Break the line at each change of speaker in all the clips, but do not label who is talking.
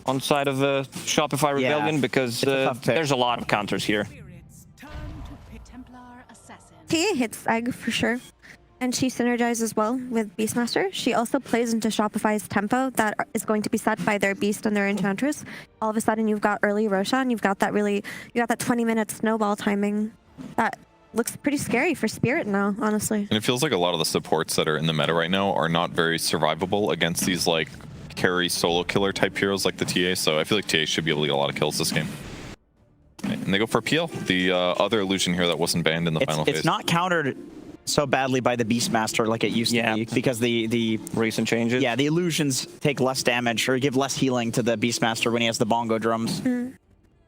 on side of Shopify Rebellion because there's a lot of counters here.
Tia hits Egg for sure. And she synergizes well with Beastmaster. She also plays into Shopify's tempo that is going to be set by their Beast and their Enchantress. All of a sudden, you've got early Roshan. You've got that 20-minute snowball timing that looks pretty scary for Spirit now, honestly.
And it feels like a lot of the supports that are in the meta right now are not very survivable against these like carry solo killer type heroes like the TA. So I feel like TA should be able to get a lot of kills this game. And they go for PL, the other illusion here that wasn't banned in the final phase.
It's not countered so badly by the Beastmaster like it used to be, because the
recent changes.
Yeah, the illusions take less damage or give less healing to the Beastmaster when he has the bongo drums.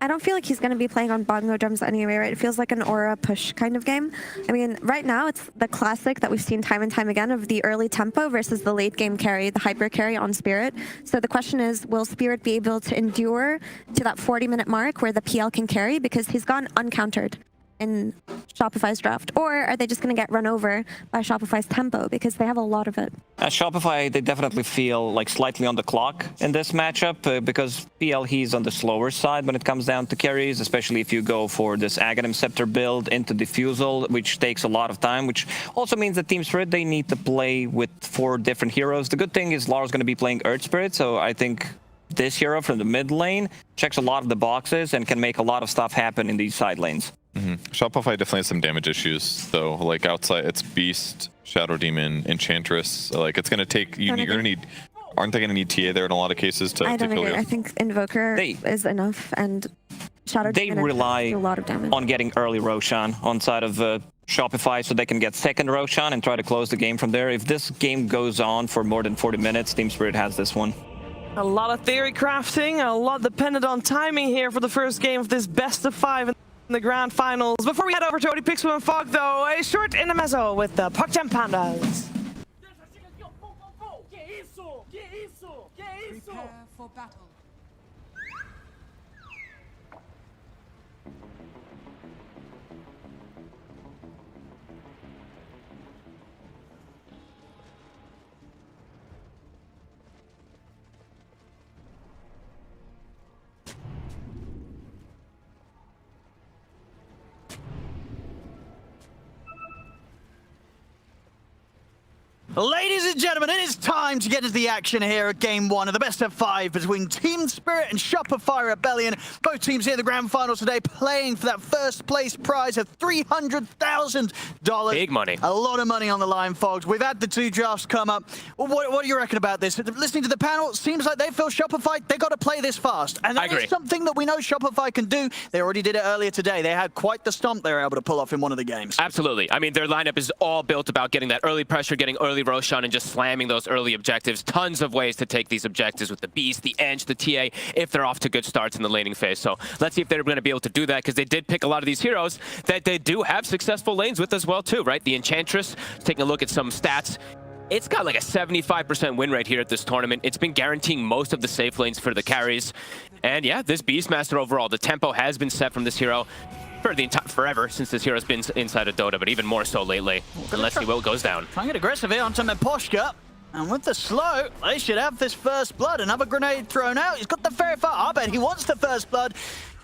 I don't feel like he's going to be playing on bongo drums anyway, right? It feels like an aura push kind of game. I mean, right now it's the classic that we've seen time and time again of the early tempo versus the late game carry, the hyper carry on Spirit. So the question is, will Spirit be able to endure to that 40-minute mark where the PL can carry? Because he's gone uncountered in Shopify's draft, or are they just going to get run over by Shopify's tempo because they have a lot of it?
At Shopify, they definitely feel like slightly on the clock in this matchup because PL, he's on the slower side when it comes down to carries, especially if you go for this Aghanim Scepter build into Diffusal, which takes a lot of time, which also means that Team Spirit, they need to play with 4 different heroes. The good thing is Larl's going to be playing Earth Spirit, so I think this hero from the mid lane checks a lot of the boxes and can make a lot of stuff happen in these side lanes.
Shopify definitely has some damage issues though. Like outside, it's Beast, Shadow Demon, Enchantress. Like it's gonna take. You're gonna need. Aren't they gonna need TA there in a lot of cases to
I
kill you?
I think Invoker is enough, and Shadow Demon
they rely
do a lot of damage
on getting early Roshan on side of Shopify, so they can get second Roshan and try to close the game from there. If this game goes on for more than 40 minutes, Team Spirit has this one.
A lot of theory crafting, a lot dependent on timing here for the first game of this best of 5 in the grand finals. Before we head over to OD Pixel and Fog, though, a short intermezzo with the PCGAMing Pandas.
Prepare for battle.
Ladies and gentlemen, it is time to get into the action here at Game 1 of the best of 5 between Team Spirit and Shopify Rebellion. Both teams here in the grand final today playing for that first place prize of $300,000.
Big money.
A lot of money on the line, folks. We've had the 2 drafts come up. What do you reckon about this? Listening to the panel, seems like they feel Shopify, they got to play this fast. And that is something that we know Shopify can do. They already did it earlier today. They had quite the stomp they were able to pull off in one of the games.
Absolutely. I mean, their lineup is all built about getting that early pressure, getting early Roshan, and just slamming those early objectives. Tons of ways to take these objectives with the Beast, the Edge, the TA, if they're off to good starts in the laning phase. So let's see if they're going to be able to do that, because they did pick a lot of these heroes that they do have successful lanes with as well, too, right? The Enchantress, taking a look at some stats, it's got like a 75% win rate here at this tournament. It's been guaranteeing most of the safe lanes for the carries. And yeah, this Beastmaster overall, the tempo has been set from this hero for the entire forever since this hero's been inside of Dota, but even more so lately. And let's see what goes down.
Trying to get aggressive here onto Miposhka. And with the slow, they should have this first blood. Another grenade thrown out. He's got the very far. Abed, he wants the first blood.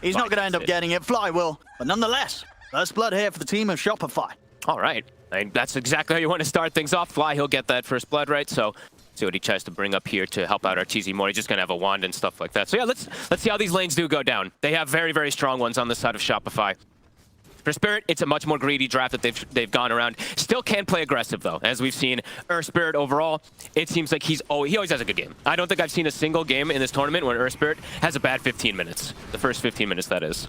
He's not going to end up getting it. Fly will. But nonetheless, first blood here for the team of Shopify.
All right. I mean, that's exactly how you want to start things off. Fly, he'll get that first blood, right? So see what he tries to bring up here to help out Arteezy more. He's just going to have a wand and stuff like that. So yeah, let's see how these lanes do go down. They have very, very strong ones on the side of Shopify. For Spirit, it's a much more greedy draft that they've gone around. Still can play aggressive, though. As we've seen, Spirit overall, it seems like he always has a good game. I don't think I've seen a single game in this tournament where Spirit has a bad 15 minutes. The first 15 minutes, that is.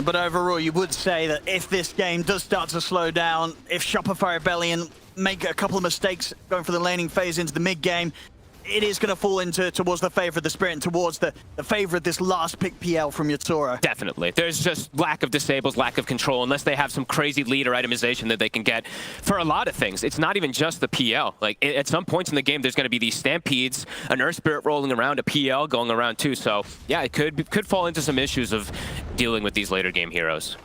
But overall, you would say that if this game does start to slow down, if Shopify Rebellion make a couple of mistakes going for the laning phase into the mid-game, it is going to fall towards the favor of the Spirit and towards the favor of this last pick PL from Yatoro.
Definitely. There's just lack of disables, lack of control, unless they have some crazy lead or itemization that they can get for a lot of things. It's not even just the PL. Like, at some points in the game, there's going to be these Stampedes, an Earth Spirit rolling around, a PL going around too. So, yeah, it could fall into some issues of dealing with these later game heroes.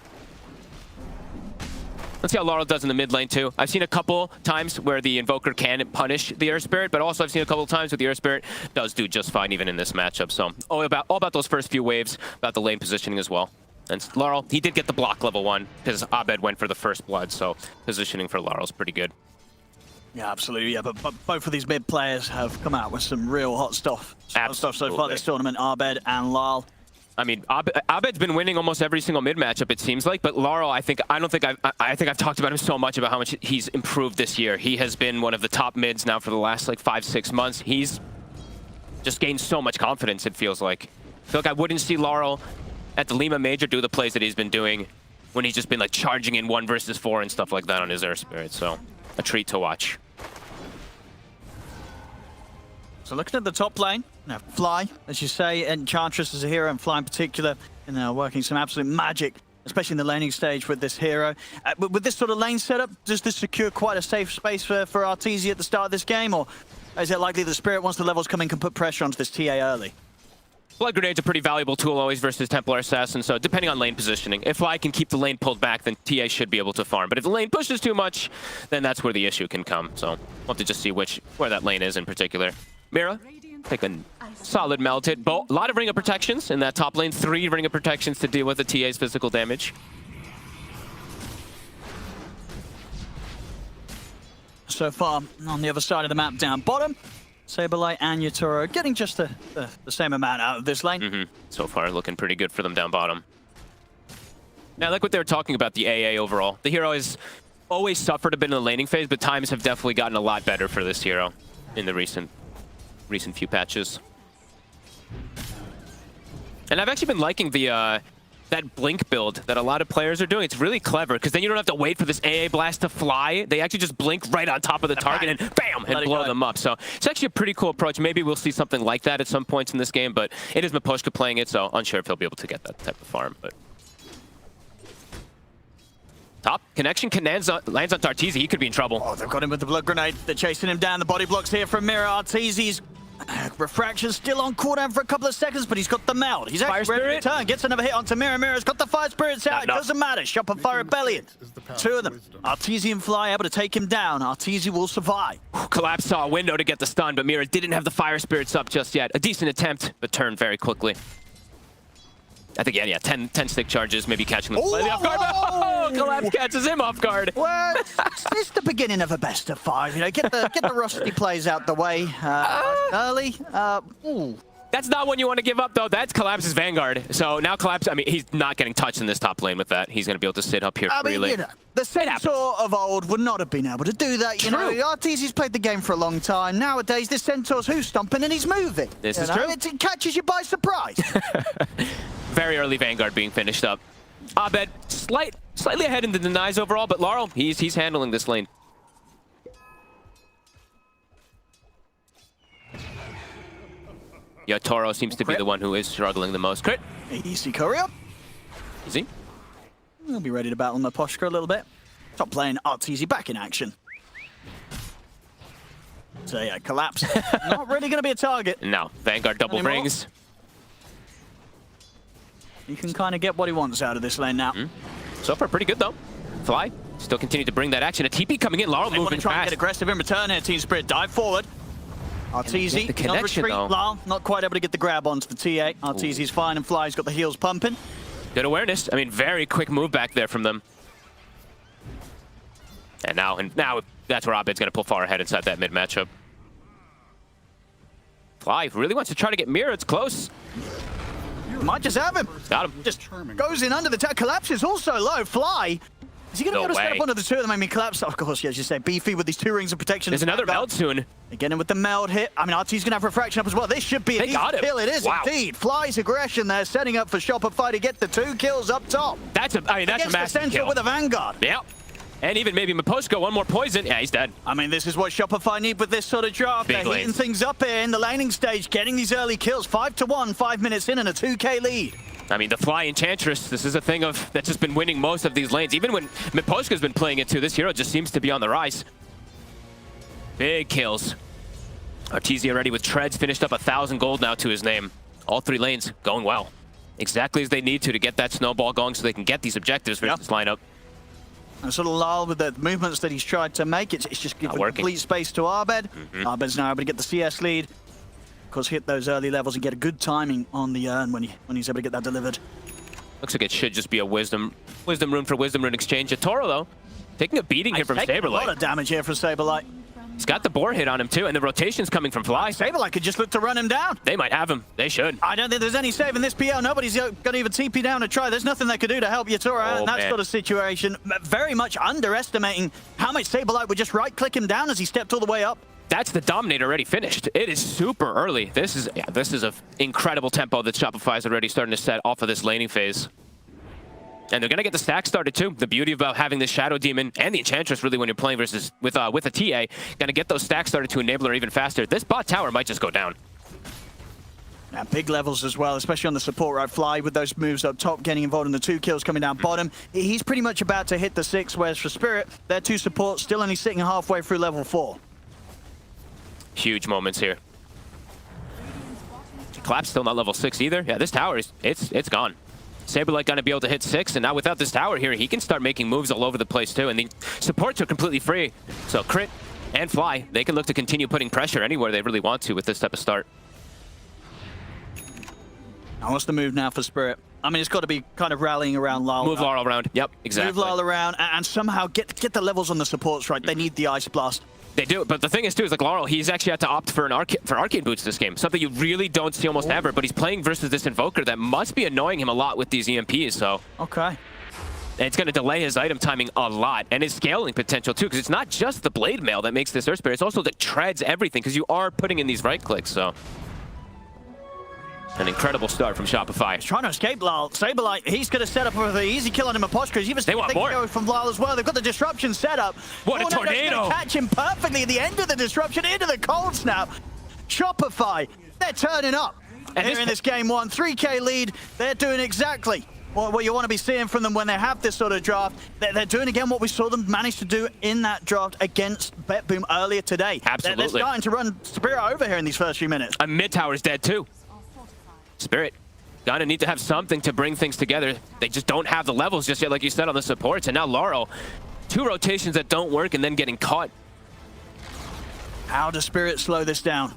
Let's see how Larl does in the mid lane too. I've seen a couple times where the Invoker can punish the Air Spirit, but also I've seen a couple times where the Air Spirit does do just fine even in this matchup. So all about those first few waves, about the lane positioning as well. And Larl, he did get the block level 1 because Abed went for the first blood, so positioning for Larl's pretty good.
Yeah, absolutely. Yeah, but both of these mid players have come out with some real hot stuff. Stuff so far this tournament, Abed and Larl.
I mean, Abed's been winning almost every single mid matchup, it seems like. But Larl, I think I've talked about him so much about how much he's improved this year. He has been one of the top mids now for the last like 5-6 months. He's just gained so much confidence. It feels like. I feel like I wouldn't see Larl at the Lima Major do the plays that he's been doing when he's just been like charging in 1 versus 4 and stuff like that on his Air Spirit. So a treat to watch.
So looking at the top lane, now Fly, as you say, Enchantress is a hero, and Fly in particular, and working some absolute magic, especially in the laning stage with this hero. With this sort of lane setup, does this secure quite a safe space for Arteezy at the start of this game, or is it likely the Spirit, once the levels come in, can put pressure onto this TA early?
Blood Grenade's a pretty valuable tool always versus Templar Assassin, so depending on lane positioning. If Fly can keep the lane pulled back, then TA should be able to farm. But if the lane pushes too much, then that's where the issue can come. So we'll have to just see where that lane is in particular. Mira, take a solid meld hit. A lot of ring of protections in that top lane. 3 ring of protections to deal with the TA's physical damage.
So far, on the other side of the map down bottom, SabeRLight and Yatoro getting just the same amount out of this lane.
So far, looking pretty good for them down bottom. Now, like what they were talking about, the AA overall. The hero has always suffered a bit in the laning phase, but times have definitely gotten a lot better for this hero in the recent few patches. And I've actually been liking the that blink build that a lot of players are doing. It's really clever because then you don't have to wait for this AA blast to fly. They actually just blink right on top of the target and bam, and blow them up. So it's actually a pretty cool approach. Maybe we'll see something like that at some points in this game, but it is Miposhka playing it, so unsure if he'll be able to get that type of farm. But top connection lands on Arteezy. He could be in trouble.
Oh, they've got him with the blood grenade. They're chasing him down. The body blocks here from Mira. Arteezy's refraction still on cooldown for a couple of seconds, but he's got the meld. He's actually ready to turn. Gets another hit onto Mira. Mira's got the fire spirits out. It doesn't matter. Shopify Rebellion. 2 of them. Arteezy and Fly able to take him down. Arteezy will survive.
Collapse saw a window to get the stun, but Mira didn't have the fire spirits up just yet. A decent attempt, but turned very quickly. I think, yeah, 10 stick charges, maybe catching them slightly off guard. Oh, Collapse catches him off guard.
Well, it's the beginning of a best of 5. You know, get the rusty plays out the way early.
That's not one you want to give up, though. That's Collapse's Vanguard. So now Collapse, I mean, he's not getting touched in this top lane with that. He's going to be able to sit up here freely.
You know, the Centaur of old would not have been able to do that. You know, Arteezy's played the game for a long time. Nowadays, this Centaur's who's stomping and he's moving.
This is true.
It catches you by surprise.
Very early Vanguard being finished up. Abed, slightly ahead in the denies overall, but Larl, he's handling this lane. Yatoro seems to be the one who is struggling the most. Crit.
Easy courier.
Easy.
We'll be ready to battle Miposhka a little bit. Top lane, Arteezy back in action. So yeah, Collapse. Not really going to be a target.
No, Vanguard double rings.
He can kind of get what he wants out of this lane now.
So far, pretty good though. Fly still continue to bring that action. A TP coming in. Larl moving
try
fast.
And get aggressive in return here. Team Spirit dive forward. Arteezy
the connection,
retreat. Larl not quite able to get the grab onto the TA. Arteezy's fine and Fly's got the heels pumping.
Good awareness. I mean, very quick move back there from them. And now that's where Abed's going to pull far ahead inside that mid matchup. Fly really wants to try to get Mira. It's close.
Might just have him.
Got him.
Just goes in under the tag. Collapse is also low. Fly. Is he going to be able to step onto the 2 of them? I mean, Collapse, of course, as you say, beefy with these 2 rings of protection.
There's another meld soon.
Again, with the meld hit. I mean, Arteezy's going to have refraction up as well. This should be an easy kill. It is indeed. Fly's aggression there, setting up for Shopify to get the 2 kills up top.
That's a massive kill.
With a Vanguard.
Yeah. And even maybe Miposhka, one more poison. Yeah, he's dead.
I mean, this is what Shopify need with this sort of draft. They're heating things up here in the laning stage, getting these early kills. 5-1, 5 minutes in and a 2K lead.
I mean, the Fly Enchantress, this is a thing that's just been winning most of these lanes. Even when Miposhka's been playing it too, this hero just seems to be on the rise. Big kills. Arteezy already with treads, finished up 1,000 gold now to his name. All 3 lanes going well. Exactly as they need to get that snowball going so they can get these objectives for this lineup.
And sort of Larl with the movements that he's tried to make, it's just giving complete space to Abed. Abed's now able to get the CS lead. Of course, hit those early levels and get a good timing on the Urn when he's able to get that delivered.
Looks like it should just be a wisdom rune for wisdom rune exchange. Yatoro, though, taking a beating here from SabeRLight.
A lot of damage here from SabeRLight.
He's got the boar hit on him, too, and the rotation's coming from Fly.
SabeRLight could just look to run him down.
They might have him. They should.
I don't think there's any save in this PL. Nobody's going to even TP down to try. There's nothing they could do to help Yatoro out in that sort of situation. Very much underestimating how much SabeRLight would just right-click him down as he stepped all the way up.
That's the Dominator already finished. It is super early. This is an incredible tempo that Shopify is already starting to set off of this laning phase. And they're going to get the stack started, too. The beauty about having the Shadow Demon and the Enchantress, really, when you're playing versus with a TA, going to get those stacks started to enable her even faster. This bot tower might just go down.
Now, big levels as well, especially on the support, right? Fly with those moves up top, getting involved in the 2 kills coming down bottom. He's pretty much about to hit the 6, whereas for Spirit, their 2 supports still only sitting halfway through level 4.
Huge moments here. Collapse still not level 6 either. Yeah, this tower, it's gone. SabeRLight going to be able to hit 6, and now without this tower here, he can start making moves all over the place too, and the supports are completely free. So Crit and Fly, they can look to continue putting pressure anywhere they really want to with this type of start.
Now what's the move now for Spirit? I mean, it's got to be kind of rallying around Larl.
Move Larl around. Yep, exactly.
Move Larl around and somehow get the levels on the supports right. They need the Ice Blast.
They do, but the thing is too, is like Larl, he's actually had to opt for arcane boots this game. Something you really don't see almost ever, but he's playing versus this Invoker that must be annoying him a lot with these EMPs, so.
Okay.
And it's going to delay his item timing a lot, and his scaling potential too, because it's not just the Blade Mail that makes this Earth Spirit, it's also that treads everything, because you are putting in these right clicks, so. An incredible start from Shopify.
He's trying to escape Larl. SabeRLight, he's going to set up with the easy kill on Miposhka. He's even thinking go from Larl as well. They've got the disruption set up.
What a tornado!
Catch him perfectly at the end of the disruption into the cold snap. Shopify, they're turning up. And here in this game 1, 3K lead. They're doing exactly what you want to be seeing from them when they have this sort of draft. They're doing again what we saw them manage to do in that draft against BetBoom earlier today.
Absolutely.
They're starting to run Spirit over here in these first few minutes.
A mid tower's dead too. Spirit gonna need to have something to bring things together. They just don't have the levels just yet, like you said, on the supports. And now Larl, 2 rotations that don't work and then getting caught.
How does Spirit slow this down?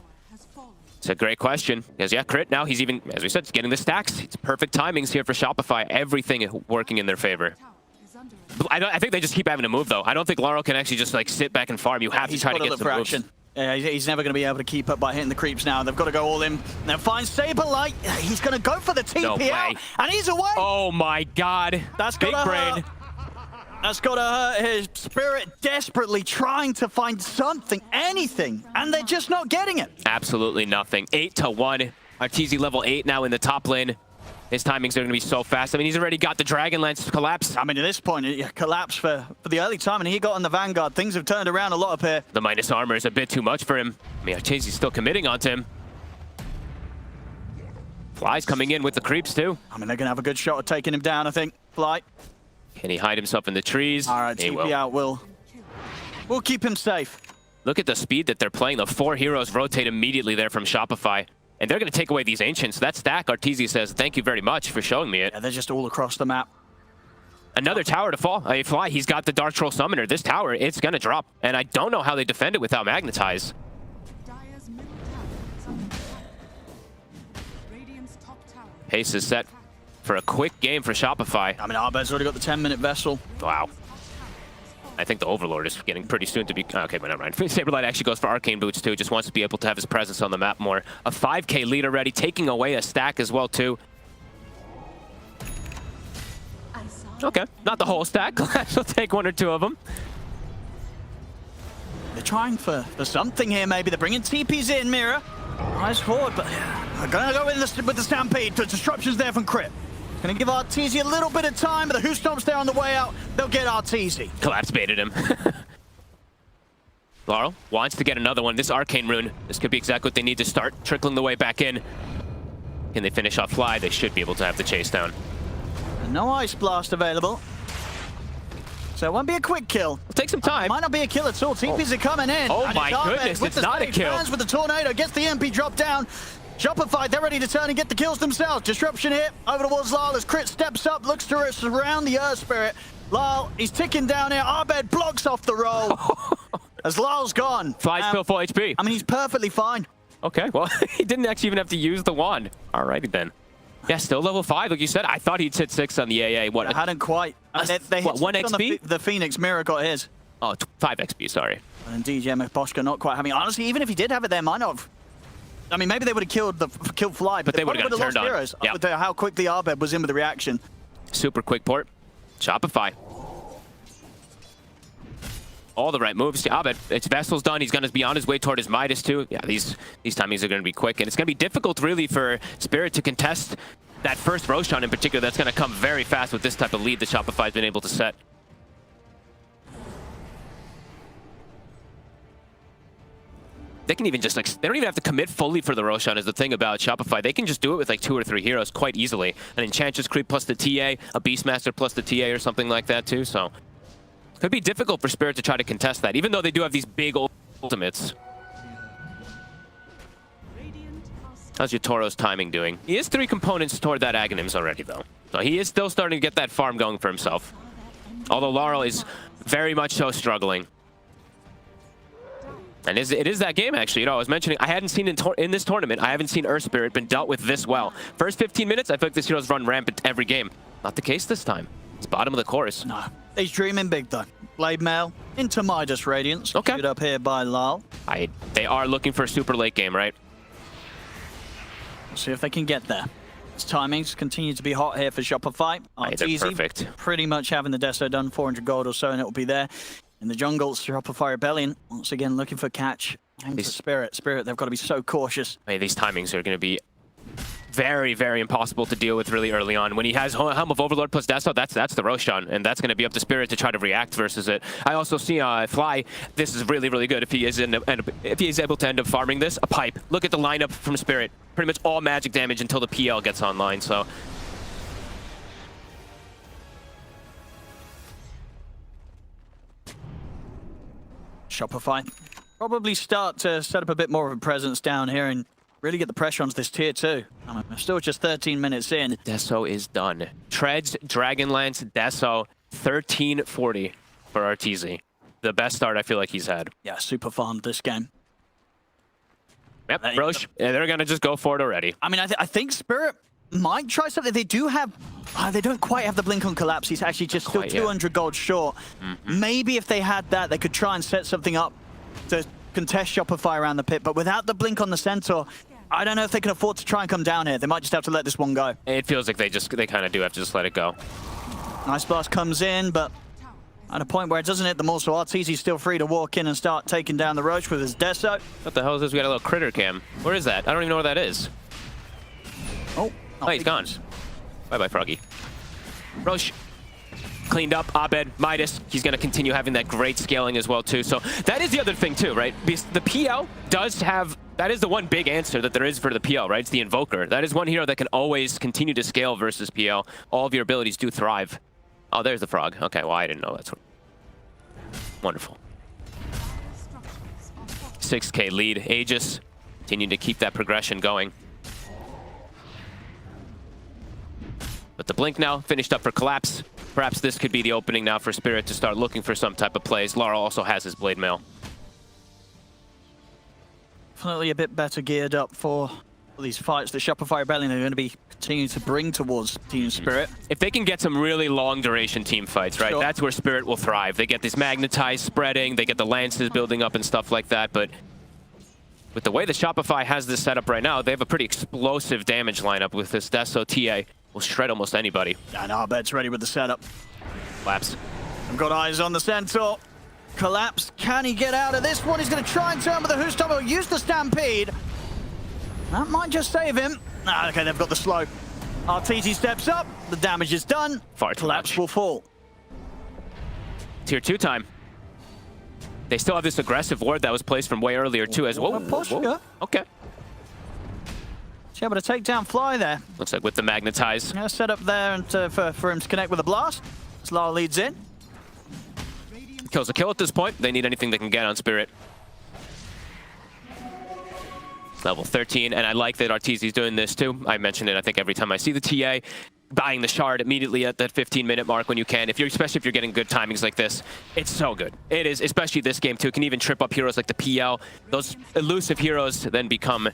It's a great question. Because yeah, Crit now, he's even, as we said, he's getting the stacks. It's perfect timings here for Shopify. Everything working in their favor. I think they just keep having to move though. I don't think Larl can actually just like sit back and farm. You have to try to get some moves.
Yeah, he's never going to be able to keep up by hitting the creeps now. They've got to go all in. Now find SabeRLight. He's going to go for the TP out, and he's away.
Oh my God.
That's big brain. That's got to hurt his Spirit desperately trying to find something, anything, and they're just not getting it.
Absolutely nothing. 8-1. Arteezy level 8 now in the top lane. His timings are going to be so fast. I mean, he's already got the Dragonlance collapse.
I mean, at this point, it collapsed for the early time, and he got on the Vanguard. Things have turned around a lot up here.
The minus armor is a bit too much for him. I mean, Arteezy's still committing onto him. Fly's coming in with the creeps, too.
I mean, they're going to have a good shot at taking him down, I think. Fly.
Can he hide himself in the trees?
All right, TP out will keep him safe.
Look at the speed that they're playing. The 4 heroes rotate immediately there from Shopify. And they're going to take away these Ancients. That stack, Arteezy says, thank you very much for showing me it.
Yeah, they're just all across the map.
Another tower to fall. Fly, he's got the Dark Troll Summoner. This tower, it's going to drop. And I don't know how they defend it without Magnetize. Pace is set for a quick game for Shopify.
I mean, Abed's already got the 10-minute Vessel.
Wow. I think the Overlord is getting pretty soon to be... Okay, but never mind. SabeRLight actually goes for Arcane Boots, too. Just wants to be able to have his presence on the map more. A 5K lead already, taking away a stack as well, too. Okay, not the whole stack. We'll take 1 or 2 of them.
They're trying for something here, maybe. They're bringing TPs in, Mira. Rise forward, but they're going to go in with the Stampede. The disruption's there from Crit. Going to give Arteezy a little bit of time, but the Who Stomp's there on the way out. They'll get Arteezy.
Collapse baited him. Larl wants to get another one. This Arcane Rune, this could be exactly what they need to start trickling the way back in. Can they finish off Fly? They should be able to have the chase down.
And no Ice Blast available. So it won't be a quick kill.
It'll take some time.
Might not be a kill at all. TPs are coming in.
Oh my goodness, it's not a kill.
With the Tornado, gets the MP drop down. Shopify, they're ready to turn and get the kills themselves. Disruption hit over towards Larl as Crit steps up, looks to surround the Earth Spirit. Larl, he's ticking down here. Abed blocks off the roll. As Larl's gone.
Fly's still full HP.
I mean, he's perfectly fine.
Okay, well, he didn't actually even have to use the wand. Alrighty then. Yeah, still level 5, like you said. I thought he'd hit 6 on the AA. What?
I hadn't quite. They hit
what, 1
6 on
XP?
the Phoenix. Mira got his.
Oh, 5 XP, sorry.
And indeed, yeah, Miposhka not quite having. Honestly, even if he did have it, they might not have. I mean, maybe they would have killed Fly, but
they would have
lost
turned on.
heroes.
Yep.
With how quickly Abed was in with the reaction.
Super quick port. Shopify. All the right moves to Abed. It's Vessel's done. He's going to be on his way toward his Midas too. Yeah, these timings are going to be quick, and it's going to be difficult really for Spirit to contest that first Roshan in particular. That's going to come very fast with this type of lead that Shopify's been able to set. They can even just, like, they don't even have to commit fully for the Roshan is the thing about Shopify. They can just do it with like 2 or 3 heroes quite easily. An Enchantress Creep plus the TA, a Beastmaster plus the TA or something like that too, so. Could be difficult for Spirit to try to contest that, even though they do have these big ultimates. How's Yatoro's timing doing? He is 3 components toward that Aghanims already though. So he is still starting to get that farm going for himself. Although Larl is very much so struggling. And it is that game, actually. You know, I was mentioning, I hadn't seen in this tournament, I haven't seen Earth Spirit been dealt with this well. First 15 minutes, I feel like this hero's run rampant every game. Not the case this time. It's bottom of the course.
No, he's dreaming big, though. Blade Mail into Midas Radiance.
Okay.
Queued up here by Larl.
They are looking for a super late game, right?
We'll see if they can get there. His timings continue to be hot here for Shopify.
They're perfect.
Pretty much having the Deso done, 400 gold or so, and it will be there. In the jungle, Shopify Rebellion, once again looking for catch. And for Spirit, they've got to be so cautious.
I mean, these timings are going to be very, very impossible to deal with really early on. When he has Helm of Overlord plus Deso, that's the Roshan, and that's going to be up to Spirit to try to react versus it. I also see Fly. This is really, really good if he is able to end up farming this. A pipe. Look at the lineup from Spirit. Pretty much all magic damage until the PL gets online. So.
Shopify probably start to set up a bit more of a presence down here and really get the pressure onto this tier 2. I mean, we're still just 13 minutes in.
Deso is done. Treads, Dragonlance, Deso, 1340 for Arteezy. The best start I feel like he's had.
Yeah, super farmed this game.
Yep, Roche, they're going to just go for it already.
I mean, I think Spirit might try something. They do have... they don't quite have the blink on Collapse. He's actually just still 200 gold short. Maybe if they had that, they could try and set something up to contest Shopify around the pit. But without the blink on the Centaur, I don't know if they can afford to try and come down here. They might just have to let this one go.
It feels like they kind of do have to just let it go.
Nice Blast comes in, but at a point where it doesn't hit them all, so Arteezy's still free to walk in and start taking down the Roche with his Deso.
What the hell is this? We got a little critter cam. Where is that? I don't even know where that is.
Oh,
he's gone. Bye-bye, Froggy. Roche cleaned up. Abed, Midas, he's going to continue having that great scaling as well, too. So that is the other thing, too, right? Because the PL does have... That is the one big answer that there is for the PL, right? It's the Invoker. That is one hero that can always continue to scale versus PL. All of your abilities do thrive. Oh, there's the frog. Okay, well, I didn't know that's what... Wonderful. 6k lead. Aegis continuing to keep that progression going. But the blink now finished up for Collapse. Perhaps this could be the opening now for Spirit to start looking for some type of plays. Larl also has his Blade Mail.
Definitely a bit better geared up for these fights that Shopify Rebellion are going to be continuing to bring towards Team Spirit.
If they can get some really long duration team fights, right, that's where Spirit will thrive. They get this magnetized spreading, they get the lances building up and stuff like that, but with the way that Shopify has this setup right now, they have a pretty explosive damage lineup with this Deso TA. Will shred almost anybody.
And Abed's ready with the setup.
Collapse.
I've got eyes on the Centaur. Collapse. Can he get out of this one? He's going to try and turn with the Hoostom. He'll use the Stampede. That might just save him. Okay, they've got the slow. Arteezy steps up. The damage is done.
Far too
Collapse
much.
will fall.
Tier 2 time. They still have this aggressive ward that was placed from way earlier too as well.
Miposhka.
Okay.
She's able to take down Fly there.
Looks like with the magnetize.
Yeah, set up there and for him to connect with a blast. As Larl leads in.
Kills a kill at this point. They need anything they can get on Spirit. Level 13, and I like that Arteezy's doing this too. I mentioned it, I think, every time I see the TA. buying the shard immediately at that 15-minute mark when you can. Especially if you're getting good timings like this, it's so good. It is, especially this game too. It can even trip up heroes like the PL. Those elusive heroes then become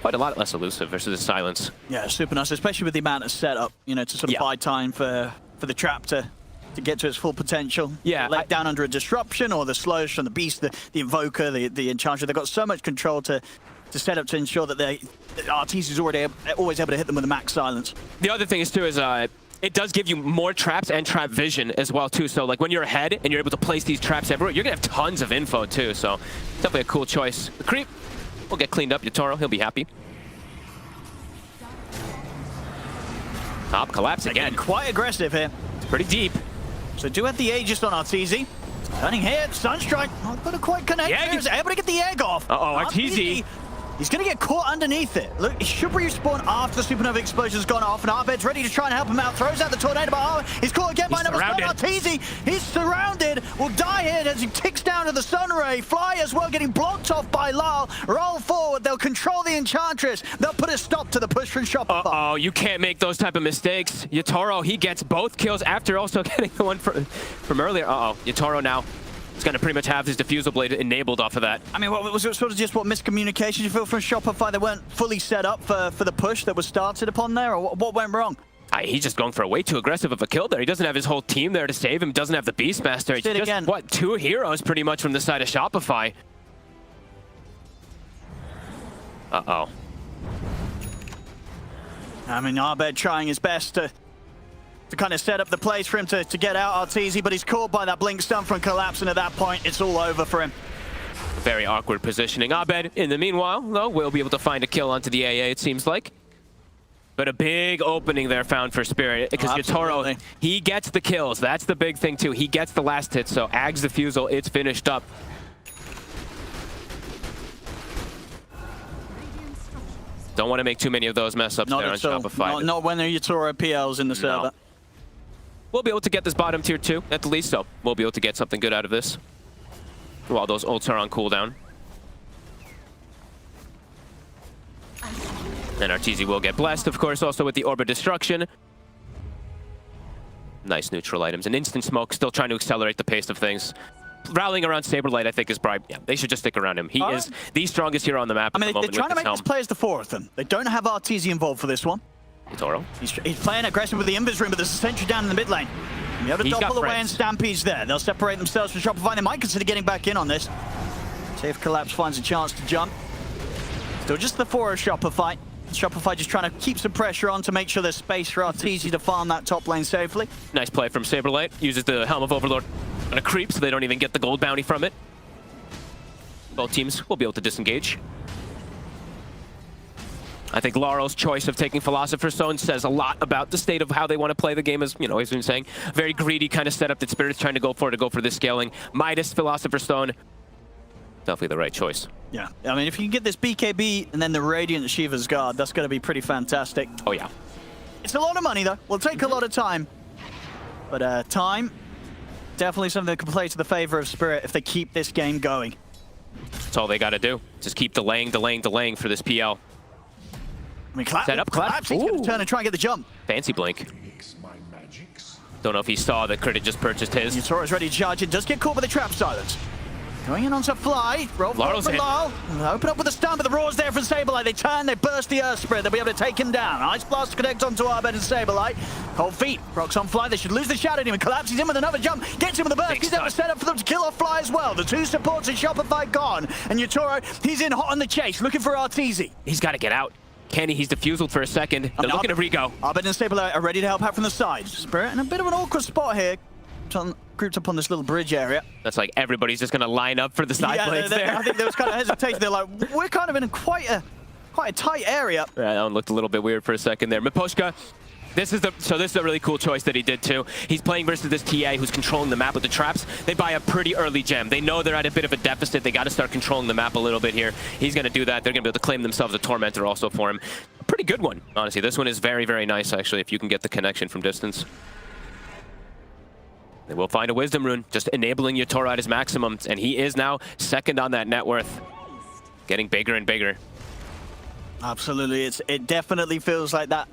quite a lot less elusive versus the silence.
Yeah, super nice, especially with the amount of setup, you know, to sort of buy time for the trap to get to its full potential.
Yeah,
let down under a disruption or the slows from the beast, the invoker, the enchanter. They've got so much control to set up to ensure that Arteezy is always able to hit them with a max silence.
The other thing is too is it does give you more traps and trap vision as well too. So like when you're ahead and you're able to place these traps everywhere, you're gonna have tons of info too. So definitely a cool choice. The creep will get cleaned up. Yatoro, he'll be happy. Top collapse again.
Quite aggressive here.
It's pretty deep.
So do have the Aegis on Arteezy. Turning here, Sunstrike, not gonna quite connect. He's able to get the egg off.
Arteezy.
He's gonna get caught underneath it. Look, he should respawn after the supernova explosion's gone off, and Abed's ready to try and help him out. Throws out the tornado, but he's caught again by number 1. Arteezy, he's surrounded, will die here as he ticks down to the sun ray. Fly as well, getting blocked off by Larl. Roll forward, they'll control the Enchantress. They'll put a stop to the push from Shopify.
Oh, you can't make those type of mistakes. Yatoro, he gets both kills after also getting the one from earlier. Yatoro now. It's going to pretty much have his diffusal blade enabled off of that.
I mean, was it sort of just what miscommunication you feel from Shopify? They weren't fully set up for the push that was started upon there, or what went wrong?
He's just going for a way too aggressive of a kill there. He doesn't have his whole team there to save him. Doesn't have the Beastmaster. It's just, again, what, 2 heroes pretty much from the side of Shopify. Uh-oh.
I mean, Abed trying his best to kind of set up the place for him to get out Arteezy, but he's caught by that blink stun from Collapse, and at that point, it's all over for him.
Very awkward positioning. Abed, in the meanwhile, though, will be able to find a kill onto the AA, it seems like. But a big opening there found for Spirit, because Yatoro, he gets the kills. That's the big thing, too. He gets the last hit, so Ag's Diffusal, it's finished up. Don't want to make too many of those mess-ups there on Shopify.
Not when there are Yatoro PLs in the server.
We'll be able to get this bottom tier 2, at the least, so we'll be able to get something good out of this. While those ults are on cooldown. And Arteezy will get blessed, of course, also with the Orb of Destruction. Nice neutral items. An instant smoke, still trying to accelerate the pace of things. Rallying around SabeRLight, I think, is probably... Yeah, they should just stick around him. He is the strongest hero on the map at the moment.
They're trying to make this play as the 4 of them. They don't have Arteezy involved for this one.
Yatoro.
He's playing aggressive with the Invis Room, but there's a sentry down in the mid lane. You have to double away and Stampede's there. They'll separate themselves from Shopify. They might consider getting back in on this. See if Collapse finds a chance to jump. Still just the 4 of Shopify. Shopify just trying to keep some pressure on to make sure there's space for Arteezy to farm that top lane safely.
Nice play from SabeRLight. Uses the Helm of Overlord on a creep, so they don't even get the gold bounty from it. Both teams will be able to disengage. I think Larl's choice of taking Philosopher's Stone says a lot about the state of how they want to play the game, as you know, he's been saying. Very greedy kind of setup that Spirit's trying to go for this scaling. Midas, Philosopher's Stone, definitely the right choice.
Yeah, I mean, if you can get this BKB and then the Radiant Shiva's Guard, that's going to be pretty fantastic.
Oh, yeah.
It's a lot of money, though. Will take a lot of time. But time, definitely something that can play to the favor of Spirit if they keep this game going.
That's all they got to do. Just keep delaying for this PL.
I mean,
Set up, Collapse.
He's going to turn and try and get the jump.
Fancy blink. Don't know if he saw that Crit had just purchased his.
Yatoro's ready to charge in. Does get caught by the trap silence. Going in onto Fly. Roll forward for Larl. Open up with a stun, but the Roar's there from SabeRLight. They turn, they burst the Earth Spirit. They'll be able to take him down. Ice Blast to connect onto Abed and SabeRLight. Cold Feet. Rocks on Fly. They should lose the shadow to him. Collapses in with another jump. Gets him with a burst. He's able to set up for them to kill off Fly as well. The 2 supports in Shopify gone. And Yatoro, he's in hot on the chase, looking for Arteezy.
He's got to get out. Can he? He's diffused for a second. They're looking to re-go.
Abed and SabeRLight are ready to help out from the side. Spirit in a bit of an awkward spot here. Grouped up on this little bridge area.
That's like everybody's just going to line up for the side blades there.
I think there was kind of hesitation. They're like, we're kind of in quite a tight area.
Yeah, that one looked a little bit weird for a second there. Miposhka, this is a really cool choice that he did too. He's playing versus this TA who's controlling the map with the traps. They buy a pretty early gem. They know they're at a bit of a deficit. They got to start controlling the map a little bit here. He's going to do that. They're going to be able to claim themselves a Tormentor also for him. A pretty good one, honestly. This one is very, very nice, actually, if you can get the connection from distance. They will find a Wisdom Rune, just enabling Yatoro at his maximum, and he is now second on that net worth. Getting bigger and bigger.
Absolutely. It definitely feels like that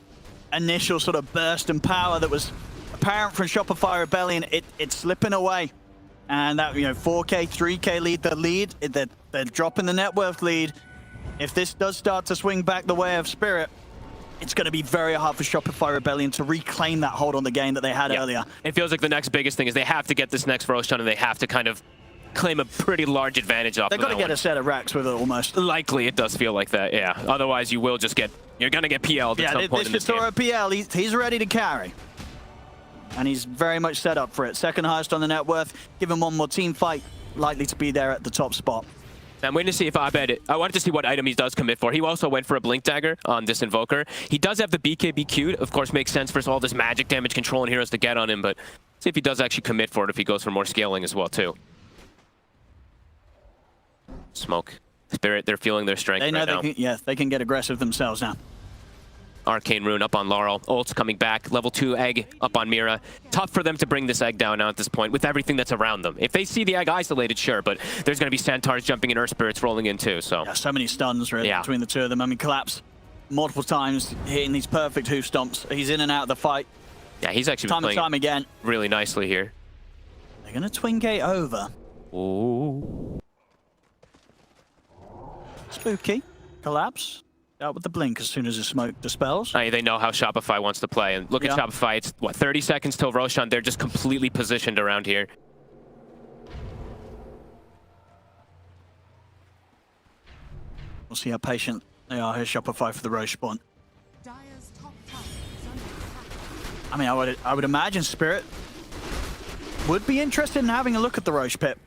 initial sort of burst and power that was apparent from Shopify Rebellion, it's slipping away. And that, 4K, 3K lead, they're dropping the net worth lead. If this does start to swing back the way of Spirit, it's going to be very hard for Shopify Rebellion to reclaim that hold on the game that they had earlier.
It feels like the next biggest thing is they have to get this next Roshan, and they have to kind of claim a pretty large advantage off
They've got to get a set of racks with it almost.
Likely it does feel like that, yeah. Otherwise you will just you're going to get PL'd at some point in this game.
Yatoro PL, he's ready to carry. And he's very much set up for it. Second highest on the net worth. Give him one more team fight. Likely to be there at the top spot.
I'm waiting to see if Abed, I wanted to see what item he does commit for. He also went for a Blink Dagger on this Invoker. He does have the BKB queued. Of course, makes sense for all this magic damage control and heroes to get on him, but see if he does actually commit for it, if he goes for more scaling as well, too. Smoke. Spirit, they're feeling their strength
they know
right now.
They can get aggressive themselves now.
Arcane Rune up on Larl. Ult's coming back. Level 2 egg up on Mira. Tough for them to bring this egg down now at this point with everything that's around them. If they see the egg isolated, sure, but there's going to be Centaurs jumping in, Earth Spirits rolling in too, so.
Yeah, so many stuns really between the two of them. I mean, Collapse multiple times hitting these perfect hoof stomps. He's in and out of the fight.
Yeah, he's actually
time and time again.
Really nicely here.
They're going to twin gate over.
Ooh.
Spooky. Collapse. Out with the blink as soon as the smoke dispels.
They know how Shopify wants to play. And look at Shopify. It's, what, 30 seconds till Roshan. They're just completely positioned around here.
We'll see how patient they are here, Shopify, for the Roche spawn. I mean, I would imagine Spirit would be interested in having a look at the Roche pit.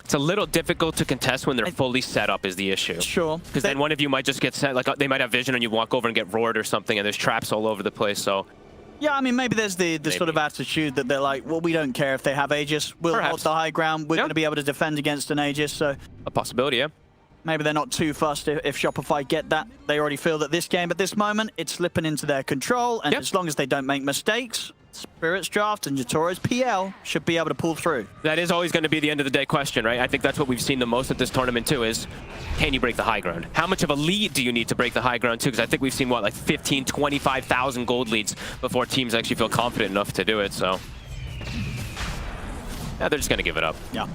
It's a little difficult to contest when they're fully set up is the issue.
Sure.
Because then one of you might just get set, like they might have vision and you walk over and get roared or something, and there's traps all over the place, so.
Yeah, I mean, maybe there's the sort of attitude that they're like, well, we don't care if they have Aegis. We'll hold the high ground. We're going to be able to defend against an Aegis, so.
A possibility, yeah.
Maybe they're not too fussed if Shopify get that. They already feel that this game at this moment, it's slipping into their control, and as long as they don't make mistakes, Spirit's draft and Yatoro's PL should be able to pull through.
That is always going to be the end of the day question, right? I think that's what we've seen the most at this tournament too, is can you break the high ground? How much of a lead do you need to break the high ground too? Because I think we've seen, what, like 15, 25,000 gold leads before teams actually feel confident enough to do it, so. Yeah, they're just going to give it up.
Yeah.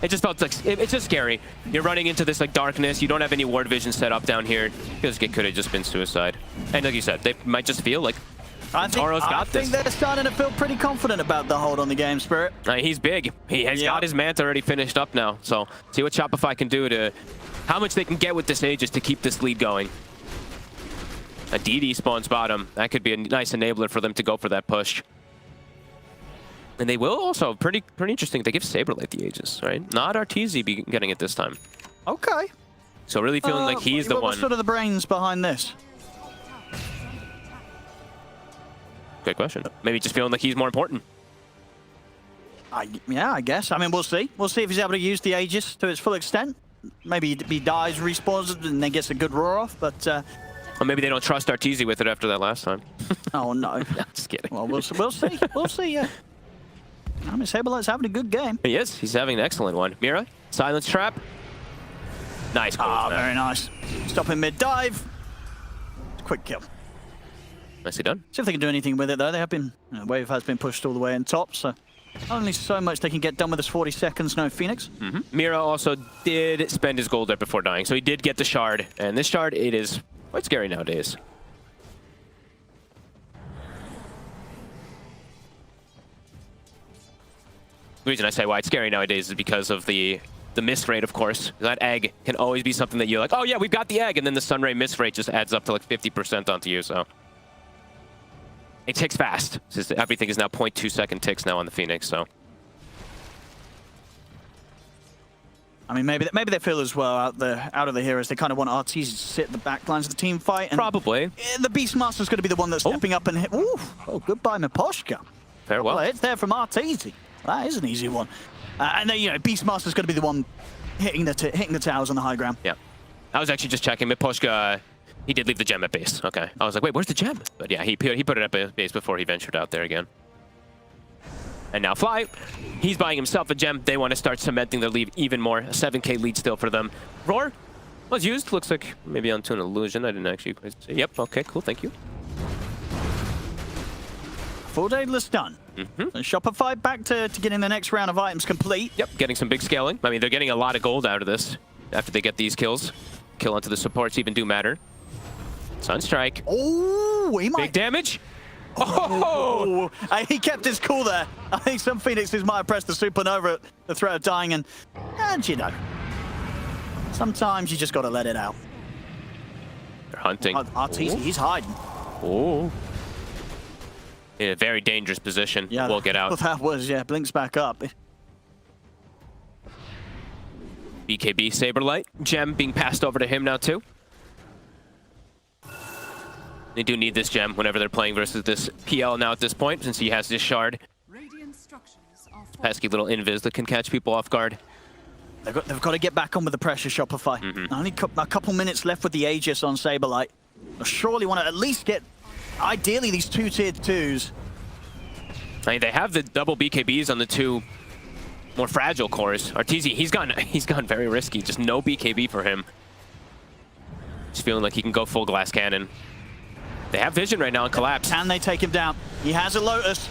It just felt like, it's just scary. You're running into this like darkness, you don't have any ward vision set up down here, because it could have just been suicide. And like you said, they might just feel like
I think they're starting to feel pretty confident about the hold on the game, Spirit.
He's big. He has got his Manta already finished up now. So see what Shopify can do to, how much they can get with this Aegis to keep this lead going. A DD spawns bottom. That could be a nice enabler for them to go for that push. And they will also, pretty interesting, they give SabeRLight the Aegis, right? Not Arteezy be getting it this time.
Okay.
So really feeling like he's the one.
What's sort of the brains behind this?
Good question. Maybe just feeling like he's more important.
Yeah, I guess. I mean, we'll see. We'll see if he's able to use the Aegis to its full extent. Maybe he dies, respawns, and then gets a good roar off, but...
Or maybe they don't trust Arteezy with it after that last time.
Oh, no.
Just kidding.
Well, we'll see. We'll see, yeah. I mean, SabeRLight's having a good game.
He is. He's having an excellent one. Mira, silence trap. Nice.
Very nice. Stop him mid-dive. Quick kill.
Nicely done.
See if they can do anything with it, though. They have been... Wave has been pushed all the way in top, so... Only so much they can get done with this 40 seconds, no Phoenix.
Mira also did spend his gold there before dying, so he did get the shard. And this shard, it is quite scary nowadays. The reason I say why it's scary nowadays is because of the miss rate, of course. That egg can always be something that you're like, oh yeah, we've got the egg, and then the sunray miss rate just adds up to like 50% onto you, so. It ticks fast. Everything is now 0.2 second ticks now on the Phoenix, so.
I mean, maybe they feel as well out of the heroes. They kind of want Arteezy to sit at the back lines of the team fight. And
probably.
The Beastmaster's going to be the one that's stepping up and hit. Ooh, goodbye, Miposhka.
Farewell.
Well, it's there from Arteezy. That is an easy one. And then, Beastmaster's going to be the one hitting the towers on the high ground.
Yeah. I was actually just checking. Miposhka, he did leave the gem at base. Okay. I was like, wait, where's the gem? But yeah, he put it at base before he ventured out there again. And now Fly, he's buying himself a gem. They want to start cementing their lead even more. A 7K lead still for them. Roar was used. Looks like maybe onto an illusion. I didn't actually quite say. Yep, okay, cool, thank you.
Full daedalus done. So Shopify back to getting the next round of items complete.
Yep, getting some big scaling. I mean, they're getting a lot of gold out of this after they get these kills. Kill onto the supports even do matter. Sunstrike.
Oh, he might.
Big damage.
Oh, he kept his cool there. I think some Phoenixes might have pressed the supernova at the threat of dying, and you know, sometimes you just got to let it out.
They're hunting.
Arteezy, he's hiding.
Oh. In a very dangerous position.
Yeah,
we'll get out.
Well, that was, yeah, blinks back up.
BKB SabeRLight. Gem being passed over to him now too. They do need this gem whenever they're playing versus this PL now at this point, since he has this shard. Pesky little invis that can catch people off guard.
They've got to get back on with the pressure, Shopify. Only a couple minutes left with the Aegis on SabeRLight. They'll surely want to at least get, ideally, these 2 tier 2s.
I mean, they have the double BKBs on the 2 more fragile cores. Arteezy, he's gone very risky. Just no BKB for him. Just feeling like he can go full glass cannon. They have vision right now and collapse.
Can they take him down? He has a Lotus.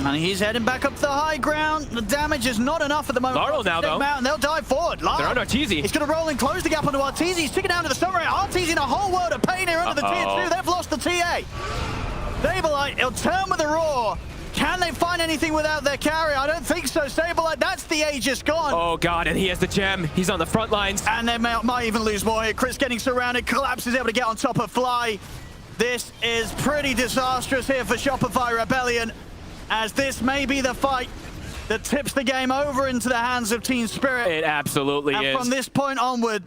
And he's heading back up to the high ground. The damage is not enough at the moment.
Larl now, though.
And they'll dive forward. Larl.
They're on Arteezy.
He's going to roll and close the gap onto Arteezy. He's taking down to the summer. Arteezy in a whole world of pain here under the tier 2. They've lost the TA. SabeRLight, he'll turn with the roar. Can they find anything without their carry? I don't think so. SabeRLight, that's the Aegis gone.
Oh, God, and he has the gem. He's on the front lines.
And they might even lose more here. Chris getting surrounded. Collapse is able to get on top of Fly. This is pretty disastrous here for Shopify Rebellion, as this may be the fight that tips the game over into the hands of Team Spirit.
It absolutely is.
And from this point onward,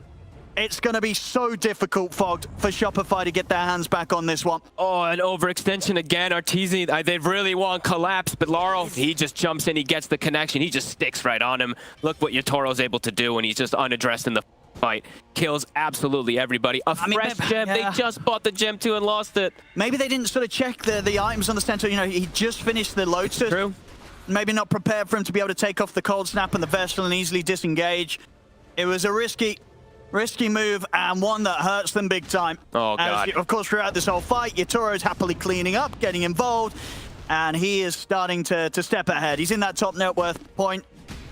it's going to be so difficult, Fogged, for Shopify to get their hands back on this one.
Oh, an overextension again. Arteezy, they really want collapse, but Larl, he just jumps in, he gets the connection, he just sticks right on him. Look what Yatoro's able to do when he's just unaddressed in the fight. Kills absolutely everybody. Fresh gem,
yeah.
They just bought the gem too and lost it.
Maybe they didn't sort of check the items on the center. You know, he just finished the Lotus.
True.
Maybe not prepared for him to be able to take off the cold snap and the Vessel and easily disengage. It was a risky move, and one that hurts them big time.
Oh, God.
Of course, throughout this whole fight, Yatoro's happily cleaning up, getting involved, and he is starting to step ahead. He's in that top net worth point,